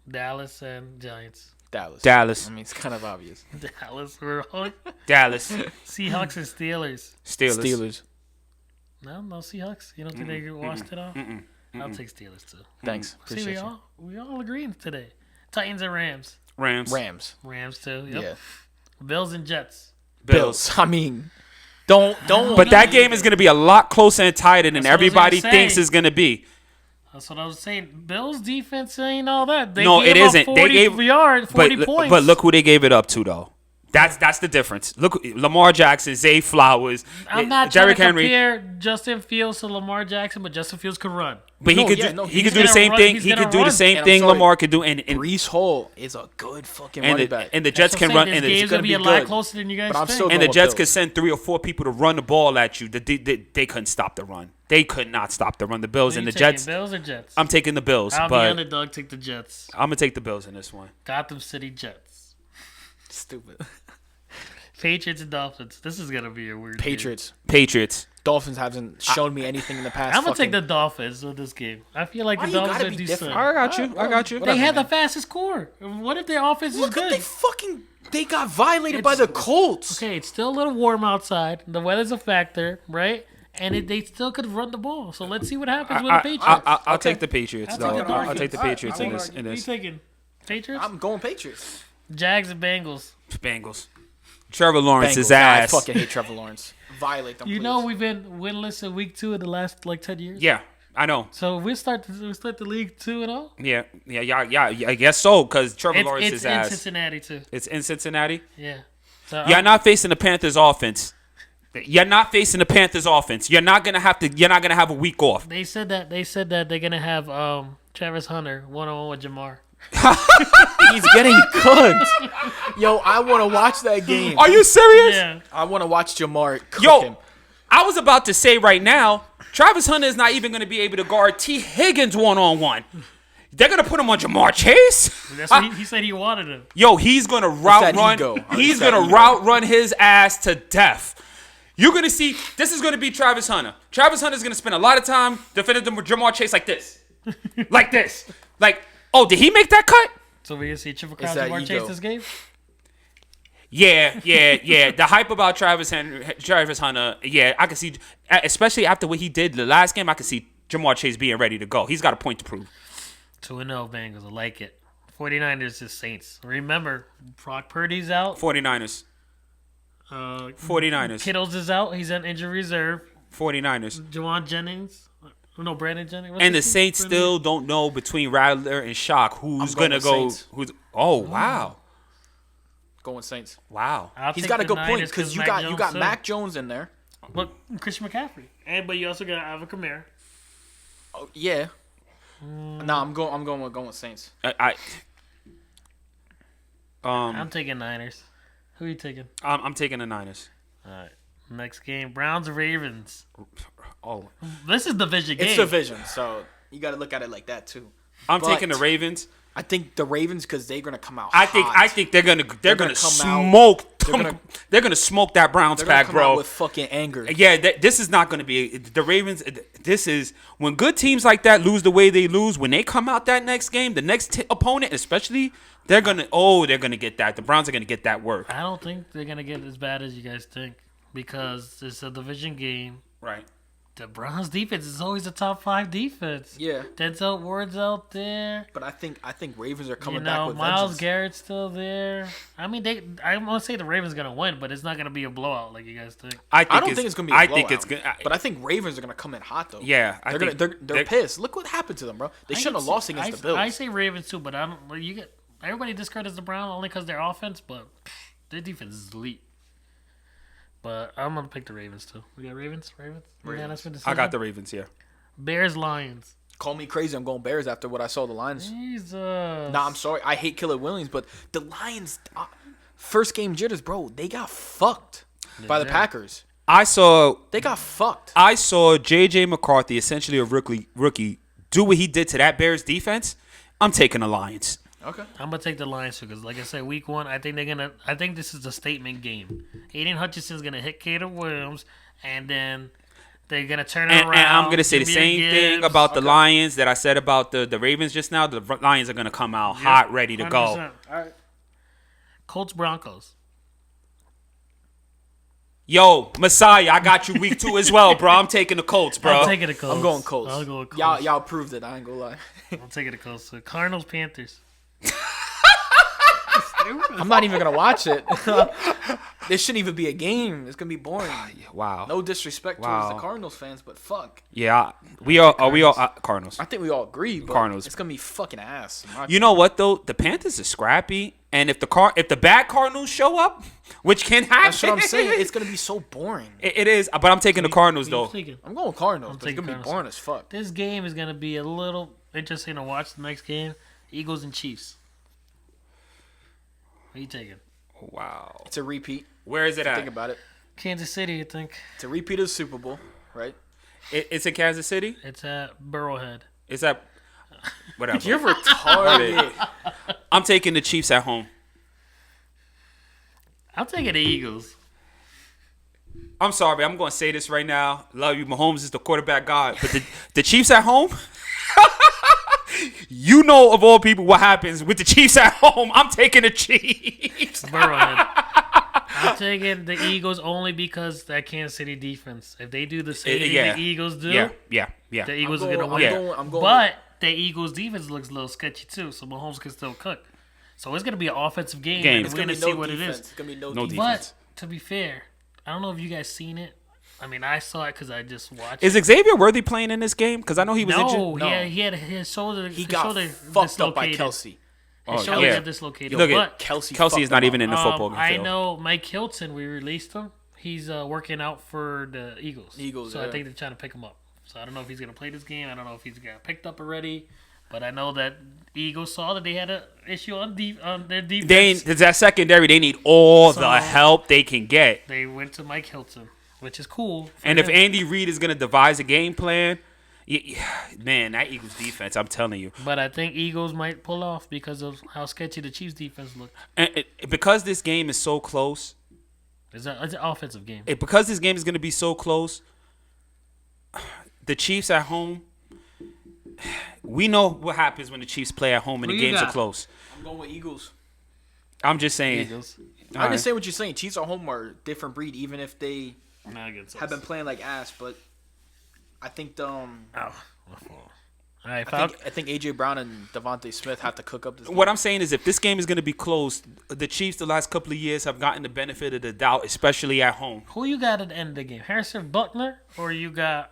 Dallas and Giants. Dallas. I mean, it's kind of obvious. Dallas, we're on. Dallas. Seahawks and Steelers. Steelers. No Seahawks. You don't think they washed it off? I'll take Steelers too. Thanks. See, Appreciate we all agreeing today. Titans and Rams. Rams. Rams too. Yep. Yeah. Bills and Jets. Bills. I mean, don't. But that game is going to be a lot closer and tighter than That's what I was everybody gonna thinks say. it's going to be. That's what I was saying. Bills defense ain't all that. They No, gave it up isn't. 40 They gave 40 points. But look who they gave it up to, though. That's the difference. Look, Lamar Jackson, Zay Flowers, I'm not Derrick trying to Henry. compare Justin Fields to Lamar Jackson, but Justin Fields could run. But No, he could yeah, do no, he he's could do the gonna same run. thing. He's He gonna could do the run. same And I'm thing sorry, Lamar could do. And Brees Hall is a good fucking running back. the Jets That's can what I'm run. saying. And This the, game's gonna be a be lot good. closer than you guys But I'm think. still and the going Jets with could Bills. send 3 or 4 people to run the ball at you. They couldn't stop the run. They could not stop the run. The Bills Who and you the taking, Jets. Bills or Jets? I'm taking the Bills, I'll be but underdog. Take the Jets. I'm gonna take the Bills in this one. Gotham City Jets. Stupid. Patriots and Dolphins. This is gonna be a weird game. Patriots. Dolphins haven't shown me anything in the past. I'm gonna take the Dolphins with this game. I feel like Why the you Dolphins gotta are be decent. different? I got you. I got you. They Whatever, had the man. fastest core. What if their offense is Look good? at they got violated by the Colts. Okay, it's still a little warm outside. The weather's a factor, right? And they still could run the ball. So let's see what happens with the Patriots. I'll take the Patriots, though. take the I'll take the All right, Patriots I in won't this. argue. In Who you this. taking? Patriots? I'm going Patriots. Jags and Bengals. Bengals. Trevor Lawrence's Bengals. ass. I fucking hate Trevor Lawrence. Violate them, You please. know we've been winless in week 2 in the last 10 years. Yeah, I know. So we start the league 2-0. Yeah. I guess so, because Trevor Lawrence's It's in ass. Cincinnati too. It's in Cincinnati. Yeah. So You're not facing the Panthers offense. You're not facing the Panthers offense. You're not gonna have a week off. They said that they're gonna have Travis Hunter 1-on-1 with Jamar. He's getting cooked. Yo, I want to watch that game. Are you serious? Yeah. I want to watch Jamar cook Yo, him. I was about to say right now, Travis Hunter is not even gonna be able to guard T. Higgins 1-on-1. They're gonna put him on Jamar Chase. That's what he said he wanted him. Yo, he's gonna route run. ego? He's It's that gonna ego. route run his ass to death. You're gonna see. This is gonna be Travis Hunter. Travis Hunter's gonna spend a lot of time defending Jamar Chase like this, like this, like. Oh, did he make that cut? So we gonna see Triple Crown that Jamar ego. Chase this game? Yeah. The hype about Travis Hunter. Yeah, I can see, especially after what he did the last game. I can see Jamar Chase being ready to go. He's got a point to prove. 2-0 Bengals. I like it. 49ers is Saints. Remember, Brock Purdy's out. 49ers. 49ers. Kittles is out. He's on injury reserve. 49ers. Juwan Jennings. No, Brandon Jennings. What's And the his name? Saints Brandon? still don't know between Rattler and Shock who's I'm going gonna with go. Saints. Who's? Oh wow, Going Saints. wow. I'll He's take got a the good point Niners because you Mac got Jones too. Mac Jones in there. But Christian McCaffrey. But you also got Alvin Kamara. Oh yeah. Nah, I'm going with Saints. I'm taking Niners. Who are you taking? I'm taking the Niners. All right. Next game, Browns Ravens. Oh, This is division game. It's division, so you got to look at it like that too. I'm But- taking the Ravens. I think the Ravens because they're gonna come out. I hot. think they're gonna gonna come out- smoke. they're They're gonna- gonna smoke that Browns They're gonna pack, come bro. out with fucking anger. Yeah, this is not going to be the Ravens. This is when good teams like that lose the way they lose. When they come out that next game, the next opponent, especially, they're gonna get that. The Browns are gonna get that work. I don't think they're going to get as bad as you guys think because it's a division game. Right. The Browns defense is always a top 5 defense. Yeah, Denzel Ward's out there. but I think Ravens are You coming back know, with Miles vengeance. Garrett's still there. I mean, I'm going to say the Ravens going to win, but it's not going to be a blowout like you guys think. I don't think it's gonna be. I think it's good, good. but I think Ravens are gonna come in hot though. Yeah, I they're think gonna they're pissed. Look what happened to them, bro. They shouldn't have lost against the Bills. I say Ravens too, but I don't. Well, you get everybody discredits the Browns only because their offense, but their defense is elite. But I'm gonna pick the Ravens too. We got Ravens. Unanimous decision? I got the Ravens here. Bears Lions. Call me crazy. I'm going Bears after what I saw the Lions. Jesus. Nah, I'm sorry. I hate Caleb Williams, but the Lions, first game jitters, bro. They got fucked by the did. Packers. I saw They got fucked. J.J. McCarthy, essentially a rookie, do what he did to that Bears defense. I'm taking the Lions. Okay. I'm gonna take the Lions too, because like I said, week 1, I think this is a statement game. Aiden Hutchinson's gonna hit Caleb Williams, and then they're gonna turn it around. And I'm gonna say the Jahmyr same thing Gibbs. about the Lions that I said about the Ravens just now. The Lions are gonna come out hot, ready to go. 100%. All right. Colts Broncos. Yo, Messiah, I got you week 2 as well, bro. I'm taking the Colts, bro. I'm taking the Colts. I'm going Colts. I'll go with Colts. Y'all proved it. I ain't gonna lie. I'm taking the Colts. So Cardinals Panthers. I'm not even gonna watch it. This shouldn't even be a game. It's gonna be boring. Wow. No disrespect Wow. towards the Cardinals fans, but fuck. Yeah, we all Cardinals. I think we all agree, but Cardinals. it's gonna be fucking ass. You know what though? The Panthers are scrappy, and if the bad Cardinals show up, which can happen, That's what I'm saying. It's gonna be so boring. It is, but I'm taking the Cardinals What are you though. thinking? I'm going Cardinals, I'm but it's taking gonna be Cardinals. boring as fuck. This game is gonna be a little interesting to watch. The next game, Eagles and Chiefs. What are you taking? Wow. It's a repeat. Where is it at? Think about it. Kansas City, I think. It's a repeat of the Super Bowl, right? It's in Kansas City. It's at Burrowhead. Is that whatever? You're retarded. I'm taking the Chiefs at home. I'm taking the Eagles. I'm sorry, I'm going to say this right now. Love you, Mahomes is the quarterback god, but the Chiefs at home. You know, of all people, what happens with the Chiefs at home. I'm taking the Chiefs. Burrowhead. I'm taking the Eagles only because that Kansas City defense. If they do the same thing yeah. the Eagles do, Yeah. the Eagles I'm are going- gonna win. I'm going But the Eagles defense looks a little sketchy too, so Mahomes can still cook. So it's gonna be an offensive game. Game. And It's we're gonna gonna be see no what defense. it It's gonna be no No defense. defense. But to be fair, I don't know if you guys seen it. I mean, I saw it because I just watched. Is Xavier Worthy playing in this game? Because I know he was no, injured. No. he had his shoulder. He his got shoulder fucked up by dislocated. Kelsey. His shoulder got dislocated. Look but at Kelsey Kelsey is not fucked him even up. in the football I field. know Mike Hilton. We released him. He's working out for the Eagles. Eagles, So yeah. I think they're trying to pick him up. So I don't know if he's gonna play this game. I don't know if he's got picked up already. But I know that Eagles saw that they had an issue on their defense. That secondary, they need all So- the help they can get. They went to Mike Hilton, which is cool. for And if him. Andy Reid is going to devise a game plan, man, that Eagles defense, I'm telling you. But I think Eagles might pull off because of how sketchy the Chiefs defense looked. And because this game is so close, It's an offensive game. because this game is going to be so close, the Chiefs at home, we know what happens when the Chiefs play at home and Who the you games are got? close. I'm going with Eagles. I'm just saying. Eagles. I All right. understand what you're saying. Chiefs at home are a different breed, even if they Not against have us. been playing like ass. But I think Oh, my fault. All right, I think AJ Brown and Devontae Smith have to cook up this. What I'm saying is if this game is going to be close, the Chiefs the last couple of years have gotten the benefit of the doubt, especially at home. Who you got at the end of the game? Harrison Butler or you got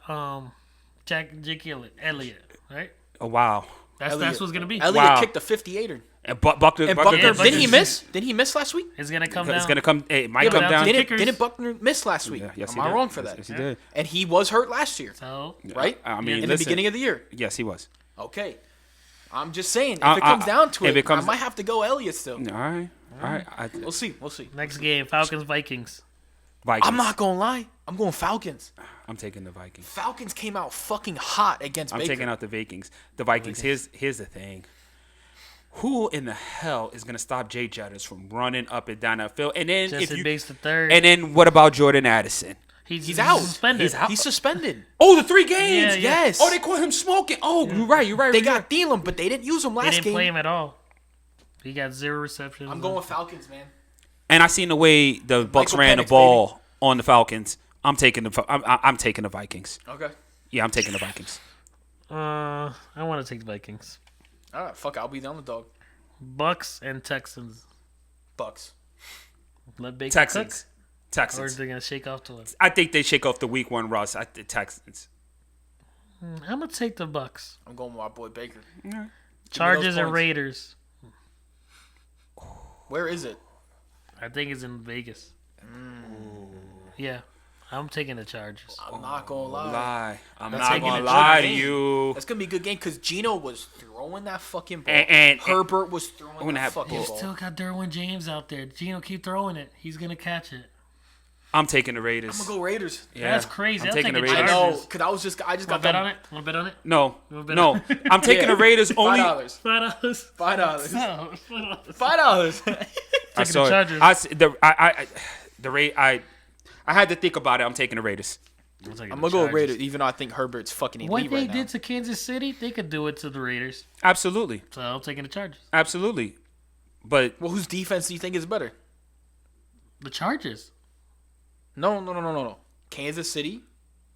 Jake Elliott, right? Oh, wow. That's what's gonna be. Elliott Wow. kicked the 58er. And Buckner, And Buckner, Yeah, didn't he Buckner's- miss? Did he miss last week? It's gonna come down. it's going to come. It might Yeah, come but down. didn't- didn't Buckner miss last week? Yeah, yes, Am he I did. wrong for Yes, that? yes, he did. And he was hurt last year, So right? I mean, in the listen. beginning of the year. Yes, he was. Okay. I'm just saying, if it comes down to if it, it comes- I might have to go Elliott still. All right. We'll see. We'll see. next game, Falcons Vikings. Vikings. I'm not gonna lie. I'm going Falcons. I'm taking the Vikings. Falcons came out fucking hot against I'm Baker. taking out the Vikings. The Vikings. Here's the thing. Who in the hell is gonna stop Jay Jettis from running up and down that field? And then Jesse Bates the third. and then what about Jordan Addison? He's out. Suspended. He's out. He's suspended. Oh, the 3 games. Yeah, yeah. Yes. Oh, they caught him smoking. Oh, you're right. You're right. They you're got Thielen, but they didn't use him They last didn't game. play him at all. He got 0 receptions. I'm going Falcons, man. And I seen the way the Bucks Michael ran the Penix, ball on the Falcons. I'm taking I'm taking the Vikings. Okay. Yeah, I'm taking the Vikings. I want to take the Vikings. All right. Fuck. I'll be the underdog. Bucks and Texans. Bucks. Let Baker Texans. cook, or Texans. they're gonna shake off to him. I think they shake off the week 1 Russ. The Texans. I'm gonna take the Bucks. I'm going with my boy Baker. Chargers and points. Raiders. Where is it? I think it's in Vegas. Yeah, I'm taking the Chargers. I'm not gonna lie. I'm That's not taking gonna a lie good to game. you. That's gonna be a good game because Gino was throwing that fucking ball. And Herbert was throwing When that that fucking You ball. still got Derwin James out there. Gino, keep throwing it. He's gonna catch it. I'm taking the Raiders. I'm gonna go Raiders. Yeah, That's crazy. I'm I'll taking take the the Raiders. I Chargers. know, cause I just Want got to bet on done. it? Want to bet on it? No, Wanna bet no. on it? I'm taking the Raiders only. $5. $5. $5. No, $5. I Taking saw the it. Chargers. I had to think about it. I'm taking the Raiders. I'm gonna go Raiders, even though I think Herbert's fucking elite What right they now. did to Kansas City, they could do it to the Raiders. Absolutely, So I'm taking the Chargers. absolutely. But Well, whose defense do you think is better? The Chargers. No. Kansas City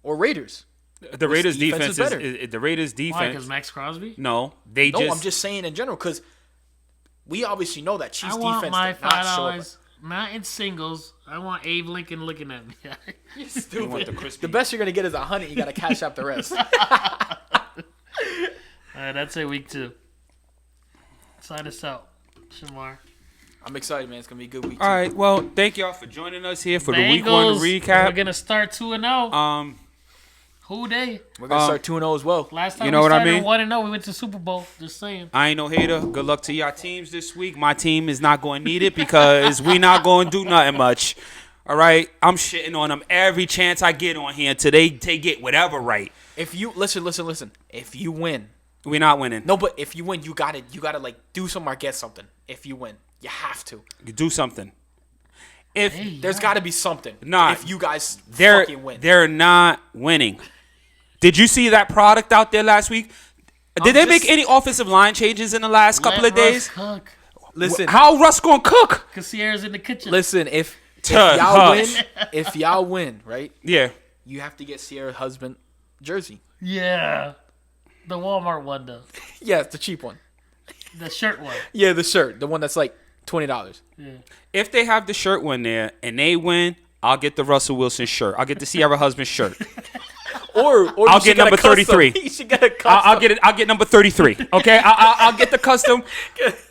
or Raiders? the Raiders' defense defense is is the Raiders' Why? Because defense. Max Crosby? No, they No, just. I'm just saying in general because we obviously know that Chiefs I want defense my did not show up. $5 not in singles. I want Abe Lincoln looking at me. You You want the stupid. crispy. The best you're gonna get is $100. You gotta cash out the rest. All right, that's it. Week 2. Sign us out, Shamar. I'm excited, man. It's gonna be a good week. All right. Well, thank y'all for joining us here for the week 1 Bengals, We're recap. gonna start 2-0. Who they? We're gonna start 2-0 as well. Last time You know we what I started mean? 1-0, we went to Super Bowl. Just saying. I ain't no hater. Good luck to y'all teams this week. My team is not going to need it because we not going to do nothing much. All right? I'm shitting on them every chance I get on here until they get whatever right. If you listen. If you win, We not winning. no, but if you win, you gotta like do something or get something. If you win, you have to. Do something. If Hey, There's got to be something. Nah, if you guys they're fucking win. they're not winning. Did you see that product out there last week? Did they make any offensive line changes in the last couple Let of days? Russ cook. Listen, How Russ gonna cook? Cause Sierra's in the kitchen. listen. If Tuh, y'all hush. win, if y'all win, right, Yeah. you have to get Sierra's husband jersey. Yeah. The Walmart one though. Yeah, it's the cheap one. The shirt one. Yeah, the shirt, the one that's like $20. Yeah. If they have the shirt one there and they win, I'll get the Russell Wilson shirt. I'll get the Sierra husband shirt. Or I'll you should get number a custom. 33. You should get a custom. I'll get it. I'll get number 33. Okay, I'll get the custom.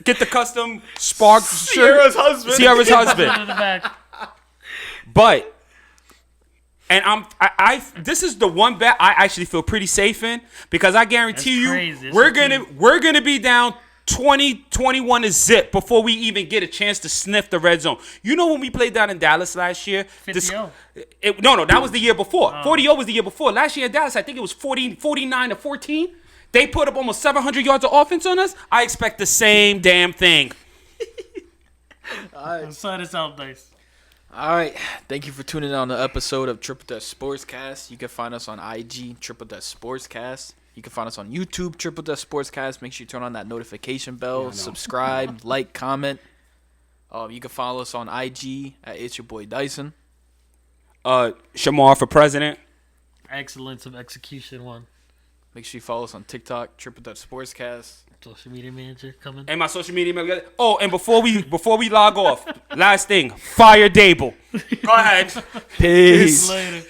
Get the custom Spark shirt. Sierra's husband. Sierra's In husband. the back. But, and I this is the one bet I actually feel pretty safe in because I guarantee That's you crazy. It's we're a gonna be down 20-21 to zip before we even get a chance to sniff the red zone. You know when we played down in Dallas last year? 50-0. No, that was the year before. 40-0 was the year before. Last year in Dallas, I think it was 49 to 14. They put up almost 700 yards of offense on us. I expect the same damn thing. Sign us out, Dice. All right. Thank you for tuning in on the episode of Triple Dutch Sportscast. You can find us on IG, Triple Dutch Sportscast. You can find us on YouTube, Triple Dutch Sportscast. Make sure you turn on that notification bell, subscribe, like, comment. You can follow us on IG at It's Your Boy Dyson. Shamar for president. Excellence of execution one. Make sure you follow us on TikTok, Triple Dutch Sportscast. Social media manager coming. And my social media. Oh, and before we log off, last thing, fire Dable. Go ahead. Peace. Later.